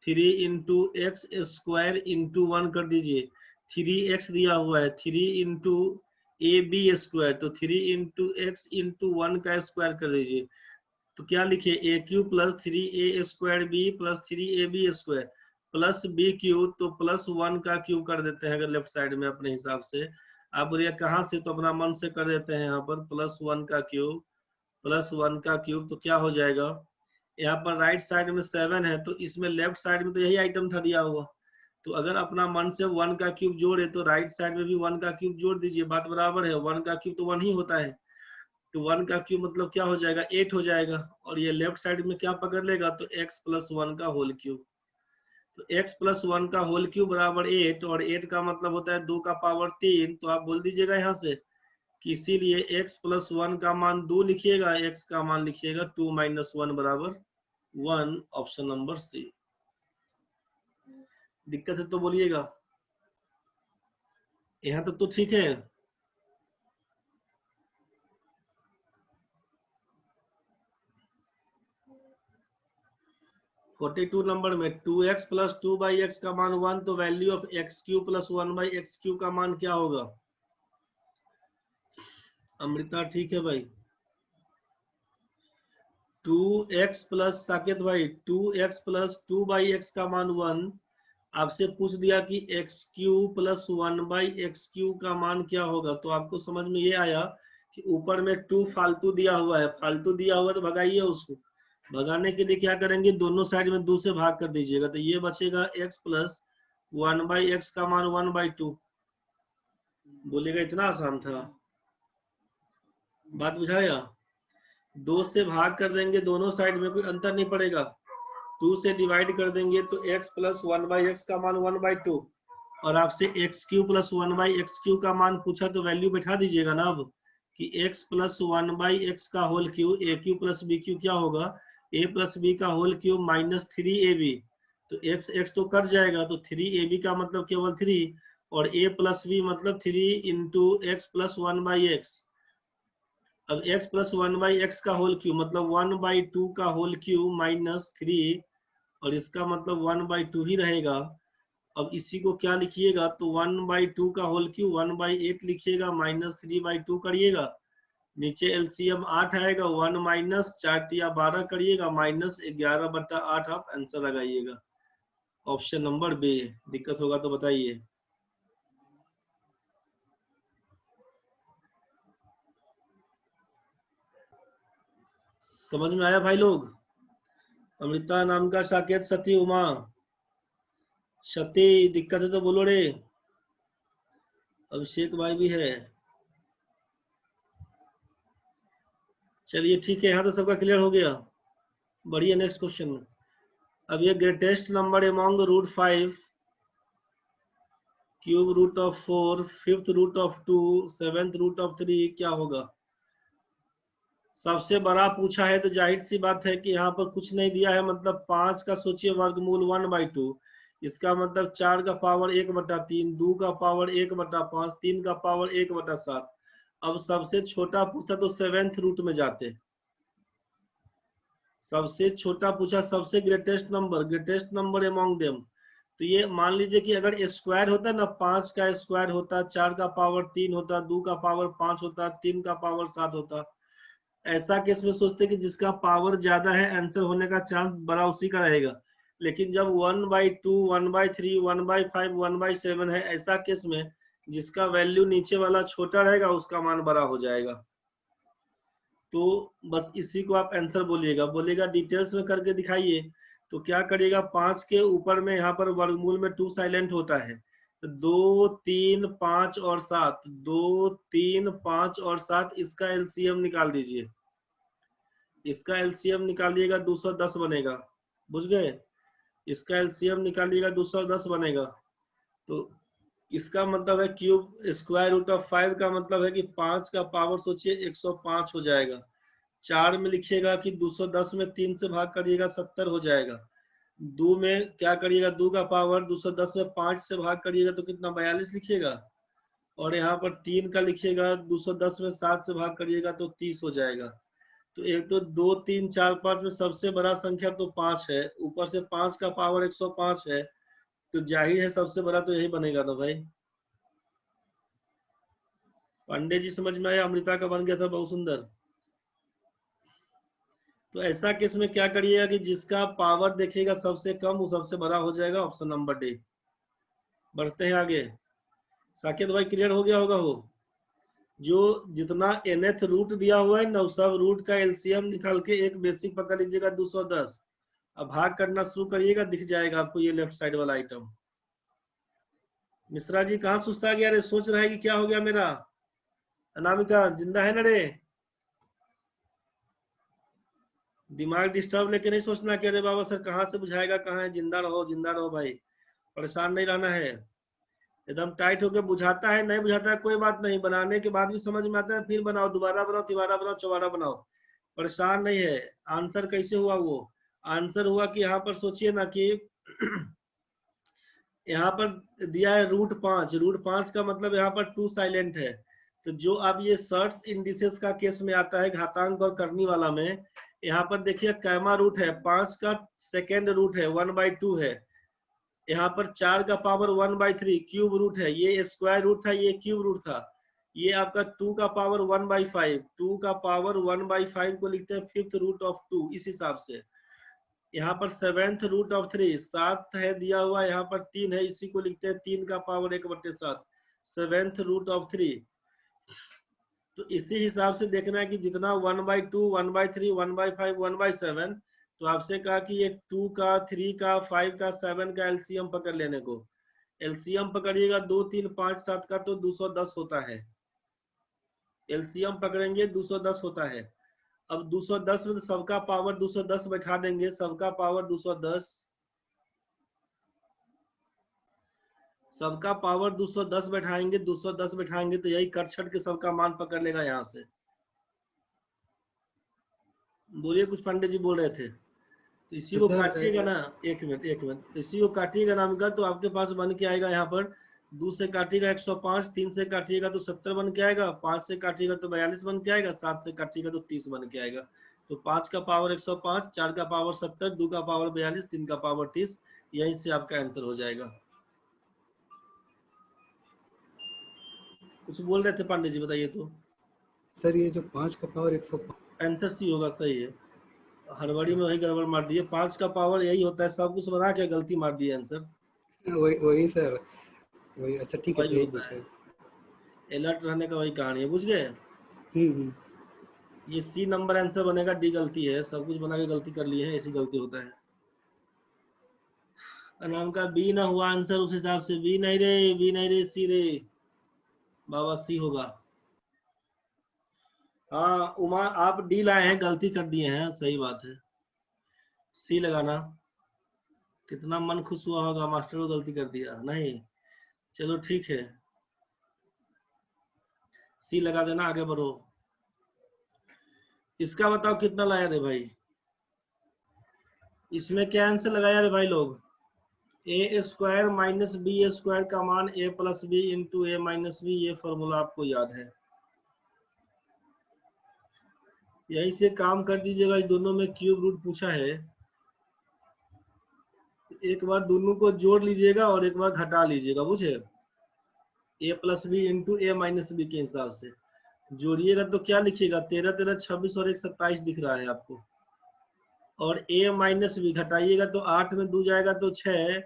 3 × x² × 1 कर दीजिए। 3x दिया हुआ है, 3 × ab², तो 3 × x × 1 का स्क्वायर कर दीजिए। तो क्या लिखे? aq + 3a² b + 3ab² plus bq, तो +1 का क्यूब कर देते हैं अगर लेफ्ट साइड में अपने हिसाब से। आप बोलिए कहाँ से, तो अपना मन से कर देते हैं। यहाँ पर +1 का क्यूब, +1 का क्यूब, तो क्या हो जाएगा? यहाँ पर राइट साइड में 7 है, तो इसमें लेफ्ट साइड में तो यही आइटम था दिया हुआ, तो अगर अपना मन से 1 का क्यूब जोड़े तो राइट साइड में भी 1 का क्यूब जोड़ दीजिए, बात बराबर है। 1 का क्यूब तो 1 ही होता है, तो 1 का क्यूब मतलब क्या हो जाएगा, 8 हो जाएगा। और ये लेफ्ट साइड में क्या पकड़ लेगा, तो x प्लस 1 का होल क्यूब। तो x प्लस 1 का होल क्यूब बराबर 8, और 8 का मतलब होता है 2 का पावर 3। तो आप बोल दीजिएगा यहाँ से कि इसीलिए x प्लस 1 का मान 2 लिखिएगा, x का मान लिखिएगा 2 माइनस 1 बराबर 1, ऑप्शन नंबर सी। दिक्कत है तो बोलिएगा। यहाँ तक तो ठीक है। 42 नंबर में 2x प्लस 2 बाई एक्स का मान 1, तो value of x cube plus 1 by X cube का मान क्या होगा। अमृता ठीक है भाई। 2x प्लस साकेत भाई 2x प्लस 2 बाई एक्स का मान 1। आपसे पूछ दिया कि X cube plus 1 by X cube का मान क्या होगा, तो आपको समझ में ये आया कि ऊपर में 2 फालतू दिया हुआ है, फालतू दिया हुआ तो भगाइए उसको। भगाने के लिए क्या करेंगे, दोनों साइड में 2 से भाग कर दीजिएगा, तो ये बचेगा x प्लस 1 बाई एक्स का मान 1 बाई 2। बोलेगा इतना आसान था, बात बुझाया। 2 से भाग कर देंगे, दोनों साइड में कोई अंतर नहीं पड़ेगा। 2 से डिवाइड कर देंगे तो x प्लस 1 बाई एक्स का मान 1 बाई 2। और आपसे x cube plus 1 by X cube का मान पूछा, तो वैल्यू बैठा दीजिएगा ना अब कि x प्लस 1 बाई एक्स का whole cube A cube plus B cube क्या होगा, a प्लस बी का होल क्यू माइनस 3ab। तो x x तो कट जाएगा, तो 3ab का मतलब केवल 3, और a प्लस बी मतलब 3 into x plus 1 by x. अब x प्लस 1 बाई एक्स का होल क्यू मतलब 1 बाई 2 का होल क्यू माइनस 3, और इसका मतलब 1 बाई 2 ही रहेगा। अब इसी को क्या लिखिएगा, तो 1 बाई 2 का होल क्यू 1 बाई 8 लिखिएगा, माइनस 3 बाई 2 करिएगा, नीचे एलसीएम 8 आएगा, 1 माइनस 4 या 12 करिएगा, माइनस 11/8 आप आंसर लगाइएगा, ऑप्शन नंबर बी। दिक्कत होगा तो बताइए। समझ में आया भाई लोग। अमृता नाम का साकेत सती उमा सती, दिक्कत है तो बोलो रे। अभिषेक भाई भी है। चलिए ठीक है, यहाँ तो सबका क्लियर हो गया। बढ़िया, नेक्स्ट क्वेश्चन में। अब ये greatest number among root 5, cube root of 4, fifth root of 2, seventh root of 3 क्या होगा। सबसे बड़ा पूछा है तो जाहिर सी बात है कि यहाँ पर कुछ नहीं दिया है, मतलब 5 का सोचिए वर्गमूल 1 बाई 2, इसका मतलब 4 का पावर 1/3, 2 का पावर 1/5, 3 का पावर 1/7। अब सबसे छोटा पूछा तो सेवेंथ रूट में जाते। सबसे छोटा पूछा, सबसे ग्रेटेस्ट नंबर अमॉन्ग देम। तो ये मान लीजिए कि अगर स्क्वायर होता ना, 5 का स्क्वायर होता, 4 का पावर 3 होता, 2 का पावर 5 होता, 3 का पावर 7 होता, ऐसा केस में सोचते कि जिसका पावर ज्यादा है आंसर होने का चांस बड़ा उसी का रहेगा। लेकिन जब 1 बाई 2, 1 बाई 3, 1 बाई 5, 1 बाई 7 है, ऐसा केस में जिसका वैल्यू नीचे वाला छोटा रहेगा उसका मान बड़ा हो जाएगा। तो बस इसी को आप आंसर बोलिएगा, बोलेगा डिटेल्स में करके दिखाइए। तो क्या करिएगा, 5 के ऊपर में यहाँ पर वर्गमूल में 2 साइलेंट होता है, तो 2, 3, 5 और 7, 2, 3, 5 और 7, इसका एलसीएम निकाल दीजिए। इसका एलसीएम निकालिएगा 210 बनेगा, बुझ गए। इसका एलसीएम निकालिएगा 210 बनेगा। तो इसका मतलब है क्यूब स्क्वायर रूट ऑफ 5 का मतलब है कि 5 का पावर सोचिए 105 हो जाएगा। 4 में लिखिएगा कि 210 में 3 से भाग करिएगा 70 हो जाएगा। 2 में क्या करिएगा, 2 का पावर 210 में 5 से भाग करिएगा तो कितना 42 लिखिएगा। और यहाँ पर 3 का लिखिएगा, 210 में 7 से भाग करिएगा तो 30 हो जाएगा। तो एक तो 2, 3, 4, 5 में सबसे बड़ा संख्या तो 5 है, ऊपर से 5 का पावर 105 है, तो जाहिर है सबसे बड़ा तो यही बनेगा ना भाई। पांडे जी समझ में आया, अमृता का बन गया था बहुत सुंदर। तो ऐसा केस में क्या करिएगा कि जिसका पावर देखिएगा सबसे कम वो सबसे बड़ा हो जाएगा, ऑप्शन नंबर डी। बढ़ते हैं आगे। साकेत भाई क्लियर हो गया होगा। हो जो जितना nth रूट दिया हुआ है ना, सब रूट का एलसीएम निकाल के एक बेसिक पकड़ लीजिएगा 210। अब भाग करना शुरू करिएगा, दिख जाएगा आपको ये लेफ्ट साइड वाला आइटम। मिश्रा जी कहाँ सुस्ता गया रे? सोच रहा है कि क्या हो गया मेरा? अनामिका जिंदा है ना रे? दिमाग डिस्टर्ब लेके नहीं सोचना कि अरे बाबा सर कहाँ से बुझाएगा, कहाँ है। जिंदा रहो भाई, परेशान नहीं रहना है। एकदम टाइट होके बुझाता है, नहीं बुझाता है कोई बात नहीं, बनाने के बाद भी समझ में आता है, फिर बनाओ, दोबारा बनाओ, तिबारा बनाओ, चौबारा बनाओ, परेशान नहीं है। आंसर कैसे हुआ वो? आंसर हुआ कि यहाँ पर सोचिए ना कि यहाँ पर दिया है √5। √5 का मतलब यहाँ पर 2 साइलेंट है। तो जो अब ये सर्ट्स इंडिसेस का केस में आता है, घातांक और करनी वाला में, यहाँ पर देखिए कैमा रूट है, 5 का सेकेंड रूट है 1/2 है। यहाँ पर 4 का पावर 1/3 क्यूब रूट है, ये स्क्वायर रूट था, ये क्यूब रूट था। ये आपका 2 का पावर 1/5, 2 का पावर 1/5 को लिखते हैं 5th रूट ऑफ 2 इस हिसाब से। यहाँ पर 7th रूट ऑफ 3 7 है दिया हुआ, यहाँ पर 3 है, इसी को लिखते हैं 3 का पावर 1/7 7th रूट ऑफ 3। तो इसी हिसाब से देखना है कि जितना 1/2 1/3 1/5 1/7, तो आपसे कहा कि ये 2 का 3 का 5 का 7 का एलसीएम पकड़ लेने को। एलसीएम पकड़िएगा 2 3 5 7 का तो 210 होता है। एलसीएम पकड़ेंगे 210 होता है। अब 210 में तो सबका पावर 210 बैठा देंगे, सबका पावर 210, सबका पावर 210 बैठाएंगे, 210 बैठाएंगे तो यही कट छट के सबका मान पकड़ लेगा यहाँ से। बोलिए, कुछ पंडित जी बोल रहे थे। तो इसी तो को सर काटिएगा ना, एक मिनट, तो इसी को काटिएगा नाम का, तो आपके पास बन के आएगा यहाँ पर 2 से काटिएगा 105, 3 से काटिएगा तो 70 बन के आएगा, 5 से काटिएगा तो 42 बन के आएगा, 7 से काटिएगा तो 30 बन के आएगा। तो 5 का पावर 105, 4 का पावर 70, 2 का पावर 42, 3 का पावर 30, यहीं से आपका आंसर हो जाएगा। कुछ बोल रहे थे पांडे जी, बताइए तो। सर ये जो 5 का पावर 105, आंसर सी होगा, सही है। हड़बड़ी अच्छा में वही गड़बड़ मार दिए। 5 का पावर यही होता है, सब कुछ बना के गलती मार दिए आंसर। वही वही सर, वही। अच्छा ठीक है, वही तो यही होता पूछ है, रहे थे। अलर्ट रहने का वही कहानी है, बुझ गए। हम्म। ये सी नंबर आंसर बनेगा, डी गलती है, सब कुछ बना के गलती कर लिए है, ऐसी गलती होता है। नाम का बी ना हुआ आंसर, उस हिसाब से बी नहीं रे, बी नहीं रे, सी रे बाबा, सी होगा। हाँ उमा, आप डी लाए हैं, गलती कर दिए हैं, सही बात है। सी लगाना, कितना मन खुश हुआ होगा, मास्टर को गलती कर दिया नहीं। चलो ठीक है, सी लगा देना, आगे बढ़ो। इसका बताओ कितना लाया रे भाई? इसमें क्या आंसर लगाया रे भाई लोग? a² माइनस b² का मान a+b इंटू a-b, ये फॉर्मूला आपको याद है। यही से काम कर दीजिएगा। इस दोनों में क्यूब रूट पूछा है, तो एक बार दोनों को जोड़ लीजिएगा और एक बार घटा लीजिएगा, बुझे। a+b इंटू a-b के हिसाब से जोड़िएगा तो क्या लिखिएगा, 13 13 26 और 1 27 दिख रहा है आपको। और a-b घटाइएगा तो 8 में 2 जाएगा तो 6,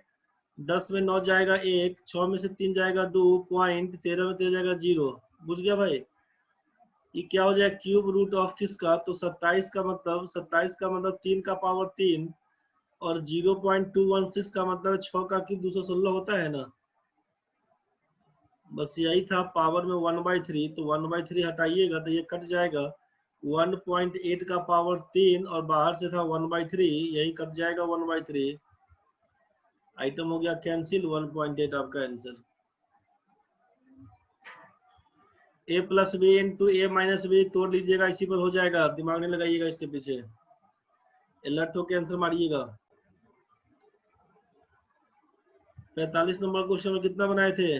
10 में 9 जाएगा 1, 6 में से 3 जाएगा 2 पॉइंट, 13 में 3 जाएगा 0। बुझ गया भाई? ये क्या हो जाएगा, क्यूब रूट ऑफ किसका, तो 27 का मतलब, 27 का मतलब 3 का पावर 3, और 0.216 का मतलब 6 का क्यूब 216 होता है ना। बस यही था, पावर में 1/3, तो 1/3 हटाइएगा तो ये कट जाएगा। 1.8 का पावर 3 और बाहर से था 1/3, यही कट जाएगा 1/3। आइटम हो गया कैंसिल, 1.8 आपका आंसर। a+b इंटू a-b तोड़ लीजिएगा, इसी पर हो जाएगा, दिमाग नहीं लगाइएगा इसके पीछे, अलर्ट होकर आंसर मारिएगा। 45 नंबर क्वेश्चन में कितना बनाए थे?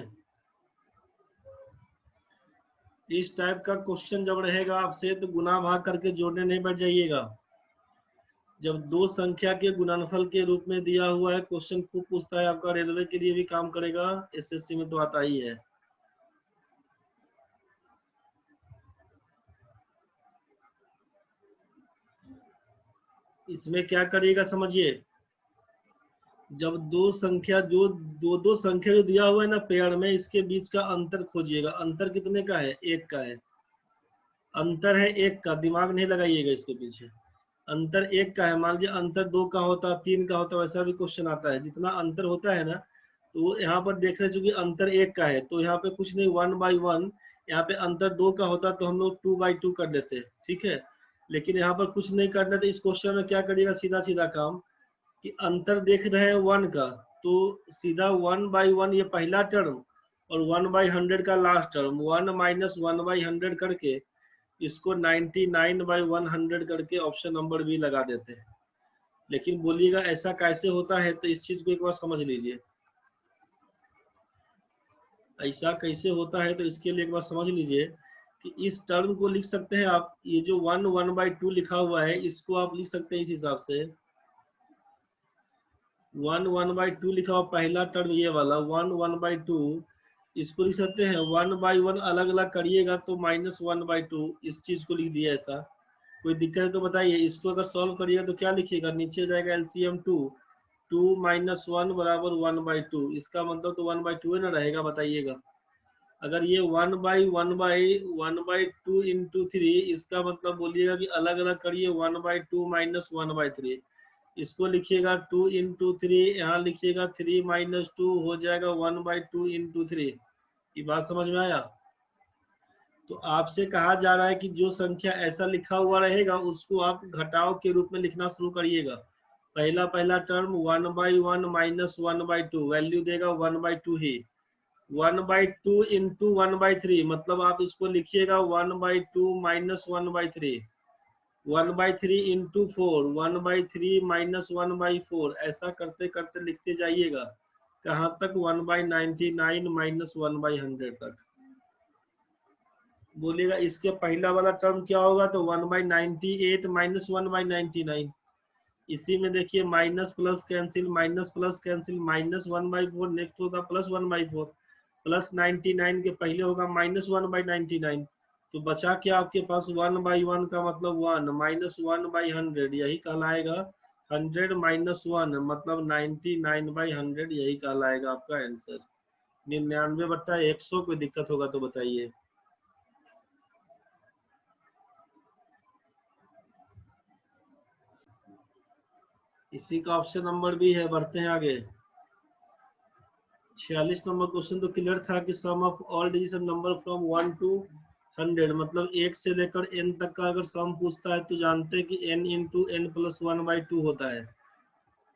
इस टाइप का क्वेश्चन जब रहेगा आपसे तो गुना भाग करके जोड़ने नहीं बैठ जाइएगा। जब दो संख्या के गुणनफल के रूप में दिया हुआ है, क्वेश्चन खूब पूछता है आपका, रेलवे के लिए भी काम करेगा, एसएससी में तो आता ही है। इसमें क्या करिएगा समझिए, जब दो संख्या जो दो संख्या जो दिया हुआ है ना पेयर में, इसके बीच का अंतर खोजिएगा। अंतर कितने का है? 1 का है। अंतर है 1 का, दिमाग नहीं लगाइएगा इसके पीछे। अंतर 1 का है, मान लीजिए अंतर 2 का होता, 3 का होता, वैसा भी क्वेश्चन आता है। जितना अंतर होता है ना, तो यहाँ पर देख रहे हैं चूंकि अंतर 1 का है तो यहाँ पे कुछ नहीं 1/1, यहाँ पे अंतर 2 का होता तो हम लोग 2/2 कर देते, ठीक है। लेकिन यहाँ पर कुछ नहीं करना, तो इस क्वेश्चन में क्या करिएगा, सीधा सीधा काम कि अंतर देख रहे हैं 1 का, तो सीधा 1/1 ये पहला टर्म और 1/100 का लास्ट टर्म, 1 माइनस 1/100 करके इसको 99/100 करके ऑप्शन नंबर बी लगा देते हैं। लेकिन बोलिएगा ऐसा कैसे होता है, तो इस चीज को एक बार समझ लीजिए, ऐसा कैसे होता है तो इसके लिए एक बार समझ लीजिए कि इस टर्म को लिख सकते हैं आप, ये जो 1/2 लिखा हुआ है इसको आप लिख सकते हैं इस हिसाब से, 1/2 लिखा हुआ पहला टर्म ये वाला 1/2, इसको लिख सकते हैं 1/1 अलग अलग करिएगा तो -1/2, इस चीज को लिख दिया ऐसा। कोई दिक्कत है तो बताइए, इसको अगर सॉल्व करिएगा तो क्या लिखिएगा, नीचे जाएगा एलसीएम 2 माइनस 1 बराबर 1/2, इसका मतलब तो 1/2 ना रहेगा, बताइएगा। अगर ये 1/2 इंटू 3, इसका मतलब बोलिएगा कि अलग अलग करिए 1/2 माइनस 1/3, इसको लिखिएगा 2 इंटू 3, यहाँ लिखिएगा 3 माइनस 2 हो जाएगा 1/2 इंटू 3। ये बात समझ में आया? तो आपसे कहा जा रहा है कि जो संख्या ऐसा लिखा हुआ रहेगा उसको आप घटाव के रूप में लिखना शुरू करिएगा। पहला टर्म 1/1 माइनस 1/2, वैल्यू देगा 1/2 ही, 1/2 इंटू 1/3, मतलब आप इसको लिखिएगा 1/2 माइनस 1/3, 1/3 इंटू 4, 1/3 माइनस 1/4, ऐसा करते करते लिखते जाइएगा कहाँ तक, 1/99 माइनस 1/100 तक। बोलिएगा इसके पहला वाला टर्म क्या होगा, तो 1/98 माइनस 1/99, इसी में देखिए minus plus cancel, minus plus cancel, minus 1/4, next होगा प्लस 1/4, प्लस 99 के पहले होगा माइनस 1/99, तो बचा क्या आपके पास 1/1 का मतलब 1, माइनस 1/100, यही कहलाएगा 100 माइनस 1, मतलब 99/100, यही कहलाएगा आपका आंसर 99/100। कोई दिक्कत होगा तो बताइए। इसी का ऑप्शन नंबर भी है, बढ़ते हैं आगे। 46 नंबर क्वेश्चन तो क्लियर था कि sum of all digit number from 1 to 100, मतलब 1 से लेकर n तक का अगर सम पूछता है तो जानते हैं कि n इंटू n प्लस 1/2 होता है,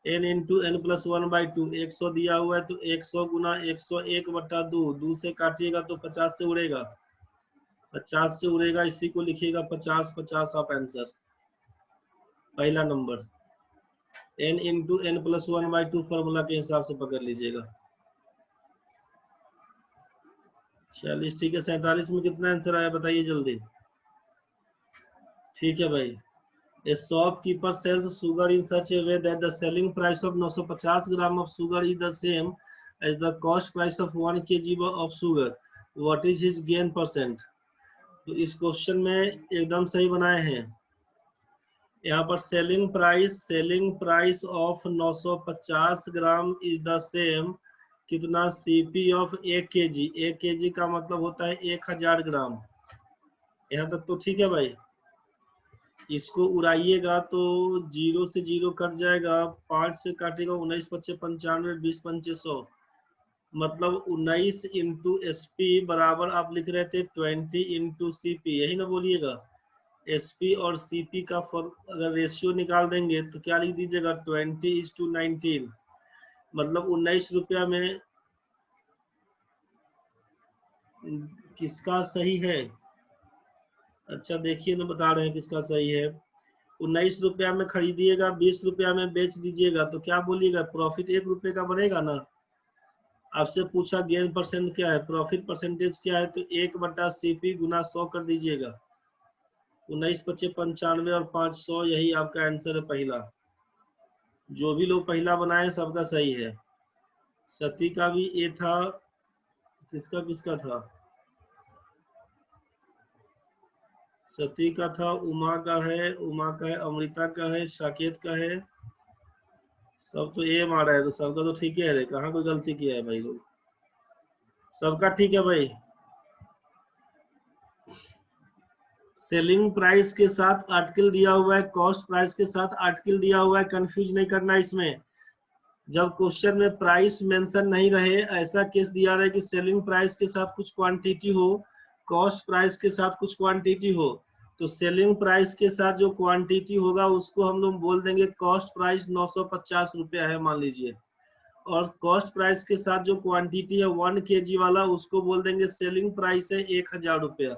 n इंटू n प्लस 1/2, 100 दिया हुआ है तो 100 गुना 101/2, 2 से काटिएगा तो 50 से उड़ेगा, 50 से उड़ेगा, इसी को लिखिएगा 50 50 आप आंसर पहला number, n into n plus 1/2 formula के हिसाब से पकड़ लीजिएगा। 46 ठीक है। 47 में कितना आंसर आया बताइए जल्दी। ठीक है भाई, A shopkeeper sells sugar in such a way that the selling price of 950 gram of sugar is the same as the cost price of 1 kg of sugar. What is his gain percent? तो इस question में एकदम सही बनाए हैं। यहाँ पर selling price of 950 gram is the same, कितना, सीपी ऑफ 1 kg, 1 kg का मतलब होता है 1000 ग्राम। यहाँ तक तो ठीक है भाई। इसको उड़ाइएगा तो 0 से 0 कट जाएगा, 5 से काटेगा 19 पच्चे 95, 20 पंचे 100, मतलब 19 इंटू एसपी बराबर आप लिख रहे थे 20 इंटू सीपी, यही ना बोलिएगा। एसपी और सीपी का अगर रेशियो निकाल देंगे तो क्या लिख दीजिएगा 20:19, मतलब 19 रुपया में किसका सही है। अच्छा देखिए ना, बता रहे हैं किसका सही है। 19 रुपया में खरीदिएगा, 20 रुपया में बेच दीजिएगा, तो क्या बोलिएगा, प्रॉफिट 1 रुपये का बनेगा ना। आपसे पूछा गेन परसेंट क्या है, प्रॉफिट परसेंटेज क्या है, तो 1/CP गुना 100 कर दीजिएगा, 19 पच्चे 95 और 500, यही आपका आंसर है पहला। जो भी लोग पहला बनाए सबका सही है। सती का भी ए था, किसका किसका था, सती का था, उमा का है, अमृता का है, साकेत का है, सब तो ए मारा है, तो सबका तो ठीक है रे, कहाँ कोई गलती किया है भाई लोग, सबका ठीक है भाई। सेलिंग प्राइस के साथ आर्टिकल दिया हुआ है, कॉस्ट प्राइस के साथ आर्टिकल दिया हुआ है, कंफ्यूज नहीं करना इसमें। जब क्वेश्चन में प्राइस मेंशन नहीं रहे, ऐसा केस दिया रहे कि सेलिंग प्राइस के साथ कुछ क्वांटिटी हो, कॉस्ट प्राइस के साथ कुछ क्वांटिटी हो, तो सेलिंग प्राइस के साथ जो क्वांटिटी होगा उसको हम लोग बोल देंगे कॉस्ट प्राइस 950 रुपया है मान लीजिए, और कॉस्ट प्राइस के साथ जो क्वांटिटी है 1 kg वाला उसको बोल देंगे सेलिंग प्राइस है 1000 रुपया।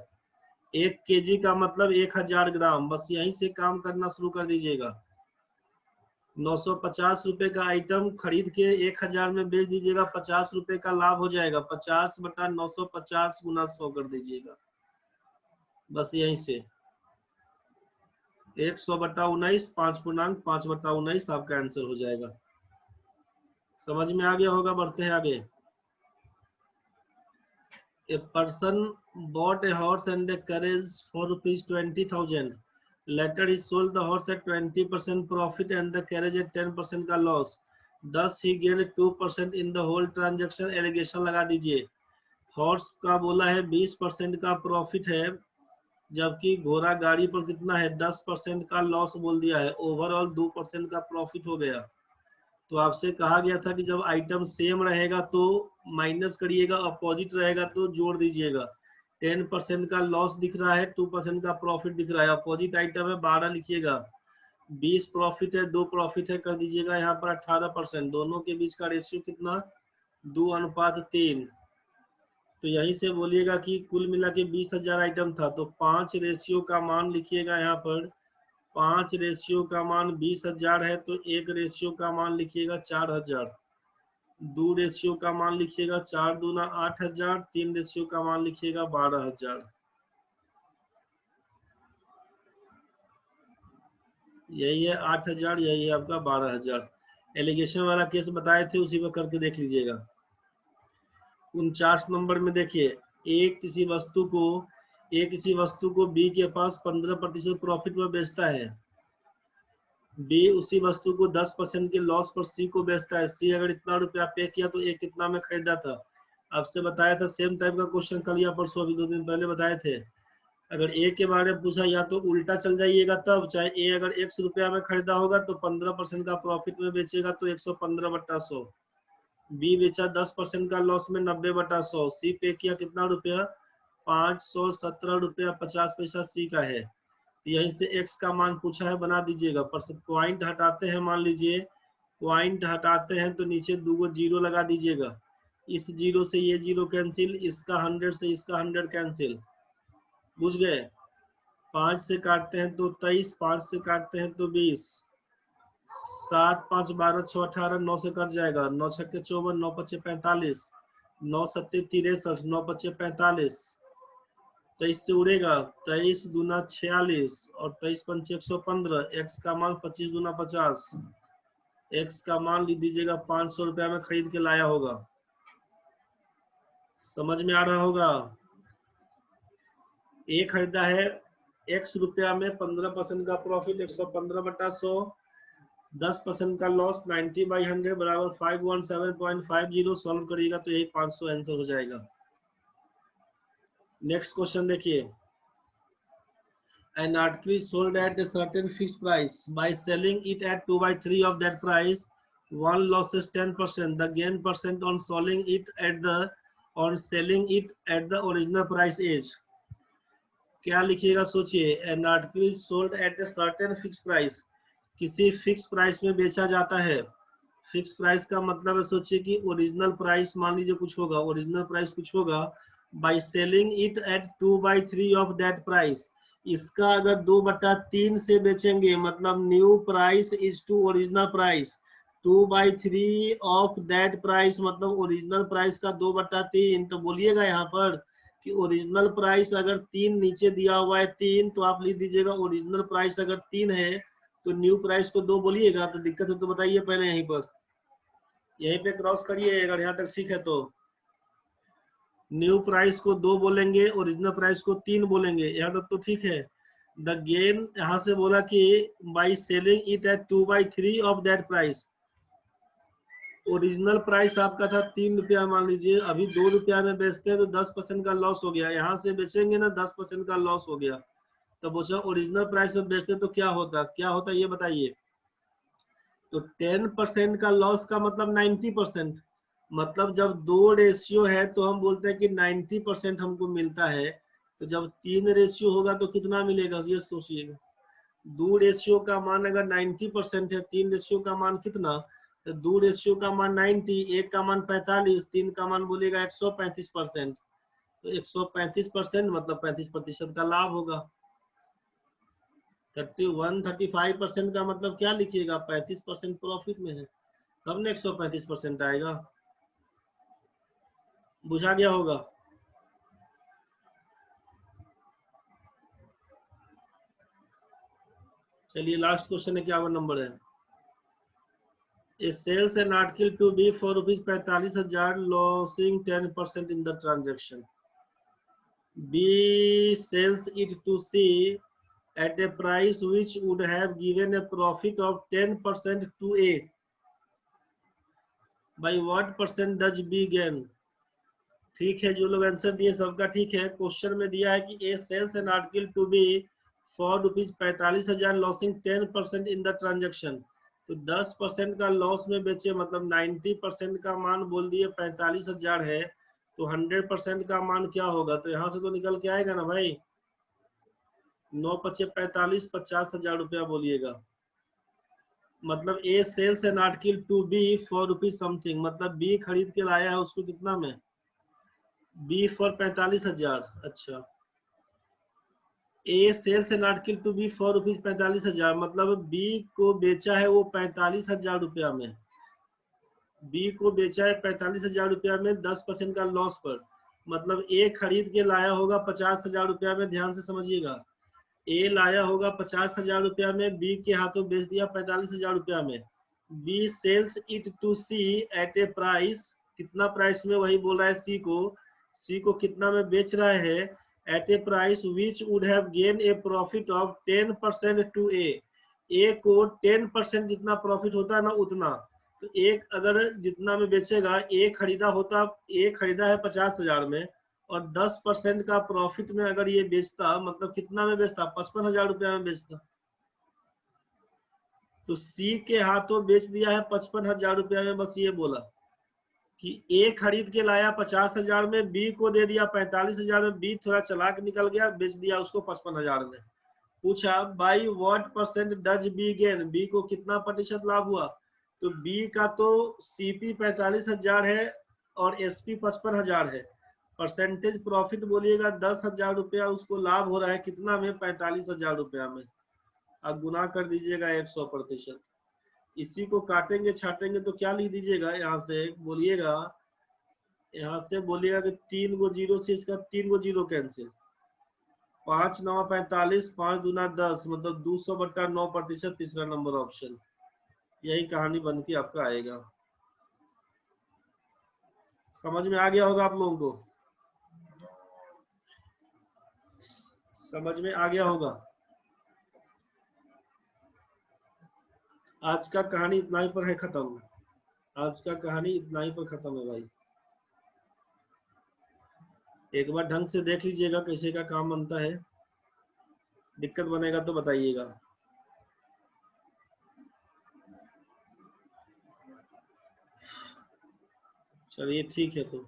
1 kg का मतलब 1000 ग्राम। बस यहीं से काम करना शुरू कर दीजिएगा। 950 रुपए का आइटम खरीद के 1000 में बेच दीजिएगा, 50 रुपए का लाभ हो जाएगा। 50 बटा 950 गुना 100 कर दीजिएगा। बस यहीं से 100 बटा 19, 5.5 बटा 19 आपका आंसर हो जाएगा। समझ में आ गया होगा। बढ़ते हैं आगे। A person bought a horse and a carriage for rupees 20,000. Later he sold the horse at 20% profit and the carriage at 10% का loss. Thus he gained 2% in the whole transaction. Allegation लगा दीजिए। हॉर्स का बोला है 20% का profit है, जबकि घोड़ा गाड़ी पर कितना है 10% का लॉस बोल दिया है। ओवरऑल 2% का प्रॉफिट हो गया। तो आपसे कहा गया था कि जब आइटम सेम रहेगा तो माइनस करिएगा, अपोजिट रहेगा तो जोड़ दीजिएगा। 10% का लॉस दिख रहा है, 2% का प्रॉफिट दिख रहा है। अपोजिट आइटम है 12 लिखिएगा, 20 प्रॉफिट है, 2 प्रॉफिट है कर दीजिएगा। यहाँ पर 18%। दोनों के बीच का रेशियो कितना, 2:3। तो यहीं से बोलिएगा कि कुल मिला के 20,000 आइटम था, तो 5 रेशियो का मान लिखिएगा। यहाँ पर 5 रेशियो का मान 20,000 है, तो 1 रेशियो का मान लिखिएगा 4000। 2 रेशियो का मान लिखिएगा 4 दूना 8000। 3 रेशियो का मान लिखिएगा 12000। यही है 8000, यही है आपका 12000। एलिगेशन वाला केस बताए थे, उसी में करके देख लीजिएगा। 49 नंबर में देखिए, ए किसी वस्तु को बी के पास 15% प्रॉफिट में बेचता है। बी उसी वस्तु को 10% के लॉस पर सी को बेचता है। सी अगर इतना रुपया पे किया तो ए कितना में खरीदा था। आपसे बताया था, सेम टाइप का क्वेश्चन कल या परसों, अभी 2 दिन पहले बताए थे। अगर ए के बारे में पूछा या तो उल्टा चल जाइएगा, तब चाहे ए अगर 100 रुपया में खरीदा होगा तो 15% का प्रॉफिट में बेचेगा तो 115 बटा 100। बी बेचा 10% का लॉस में 90 बटा 100। सी पे किया कितना रुपया, 517 रुपया 50 पैसा सी का है। यहीं से x का मान पूछा है, बना दीजिएगा। पर से पॉइंट हटाते हैं, मान लीजिए पॉइंट हटाते हैं तो नीचे 2 जीरो लगा दीजिएगा। इस जीरो से ये जीरो कैंसिल, इसका 100 से इसका 100 कैंसिल। बुझ गए। 5 से काटते हैं तो 23, 5 से काटते हैं तो 20, 7 5 12 6 18, 9 से कट जाएगा। 9 6 54, 9 5 45, 9 7 63, 9 5 45, 23 से उड़ेगा। 23 दूना 46 और 23 पंचे 115। एक्स का मान 25 दूना 50। एक्स का मान लिख दीजिएगा 500 रुपया में खरीद के लाया होगा। समझ में आ रहा होगा। ए खरीदा है x रुपया में, 15% का प्रॉफिट 115 बटा 100, 10% का लॉस 90/100 बराबर 517.50। सॉल्व करिएगा तो यही 500 आंसर हो जाएगा। नेक्स्ट क्वेश्चन देखिए। An article is sold at a certain fixed price. By selling it at 2/3 of that price, one loses 10%. The gain percent on selling it at the original price is। क्या लिखिएगा सोचिए। An article is sold at a certain fixed price. किसी fix price में बेचा जाता है। Fix price का मतलब है, सोचिए कि ओरिजिनल प्राइस मान लीजिए कुछ होगा, ओरिजिनल प्राइस कुछ होगा। By selling it at 2/3 of that price, इसका अगर 2/3 से बेचेंगे, मतलब new price is two original price. 2/3 of that price मतलब ओरिजिनल प्राइस का 2/3। तो बोलिएगा यहाँ पर कि ओरिजिनल प्राइस अगर 3 नीचे दिया हुआ है 3, तो आप लिख दीजिएगा ओरिजिनल प्राइस अगर 3 है तो न्यू प्राइस को 2 बोलिएगा। तो दिक्कत है तो बताइए पहले, यहीं पर यहीं पे क्रॉस करिए अगर यहाँ तक ठीक है तो। न्यू प्राइस को 2 बोलेंगे, ओरिजिनल प्राइस को 3 बोलेंगे। यहाँ तक तो ठीक है। द गेन यहाँ से बोला कि by selling it at 2/3 of that price. Original price आपका था 3 रुपया मान लीजिए, अभी 2 रुपया में बेचते हैं तो 10% का लॉस हो गया। यहाँ से बेचेंगे ना 10% का लॉस हो गया। तो पूछा ओरिजिनल प्राइस में बेचते तो क्या होता ये बताइए। तो 10% का लॉस का मतलब 90%। मतलब जब दो रेशियो है तो हम बोलते हैं कि 90% हमको मिलता है। तो जब 3 रेशियो होगा तो कितना मिलेगा, ये सोचिएगा। 2 रेशियो का मान अगर 90% है, 3 रेशियो का मान कितना, तो 2 रेशियो का मान 90, एक का मान 45, 3 का मान बोलेगा 135%। तो 135% मतलब 35% का लाभ होगा। 35% का मतलब क्या लिखिएगा, 35% प्रॉफिट में है, तब ना 135% आएगा। बुझा गया होगा। चलिए लास्ट क्वेश्चन है, 51 नंबर है। A sales an article to B for rupees 45,000, losing 10% in the transaction. B sells it to C at a price which would have given a profit of 10% to A. By what percent does B gain? ठीक है, जो लोग answer दिए सबका ठीक है। Question में दिया है कि A sells an article to B for rupees 45,000, losing 10% in the transaction. तो 10% का लॉस में बेचे, मतलब 90% का मान बोल दिए 45,000 है, तो 100% का मान क्या होगा, तो यहाँ से तो निकल के आएगा ना भाई, 9 पचे 45, 50,000 रुपया बोलिएगा। मतलब A sells an article to B for rupees something, मतलब बी खरीद के लाया है उसको कितना में, बी फॉर 45,000। अच्छा, A sells an article to B for rupees 45,000, मतलब बी को बेचा है वो 45,000 रुपया में। बी को बेचा है 45,000 रुपया में 10% का लॉस पर। मतलब ए खरीद के लाया होगा 50,000 रुपया में, ध्यान से समझिएगा। ए लाया होगा 50,000 रुपया में, बी के हाथों बेच दिया 45,000 रुपया में। B sells it to C at a price, कितना प्राइस में, वही बोल रहा है सी को। सी को कितना में बेच रहा है, at a price which would have gain a profit of 10% to A. A को 10% जितना प्रॉफिट होता है ना उतना, तो एक अगर जितना में बेचेगा, ए खरीदा होता, ए खरीदा है 50,000 में, और 10% का प्रॉफिट में अगर ये बेचता, मतलब कितना में बेचता, 55,000 रुपया में बेचता। तो सी के हाथों बेच दिया है 55,000 रुपया में। बस ये बोला कि ए खरीद के लाया 50,000 में, बी को दे दिया 45,000 में, बी थोड़ा चालाक निकल गया, बेच दिया उसको 55,000 में। पूछा by what percent does B gain, B को कितना प्रतिशत लाभ हुआ। तो बी का तो सीपी 45,000 है और एसपी 55,000 है। परसेंटेज प्रॉफिट बोलिएगा 10,000 रुपया उसको लाभ हो रहा है, कितना में, 45,000 रुपया में। अब गुना कर दीजिएगा 100%। इसी को काटेंगे छाटेंगे तो क्या लिख दीजिएगा, यहाँ से बोलिएगा, यहाँ से बोलिएगा कि 3 गो जीरो से इसका 3 गो जीरो कैंसिल, 5 9 45, 5 दूना 10, मतलब 200/9%, तीसरा नंबर ऑप्शन। यही कहानी बन के आपका आएगा। समझ में आ गया होगा आप लोगों को, समझ में आ गया होगा। आज का कहानी इतना ही पर है खत्म। आज का कहानी इतना ही पर खत्म है भाई। एक बार ढंग से देख लीजिएगा कैसे का काम बनता है, दिक्कत बनेगा तो बताइएगा। चलिए ठीक है तो।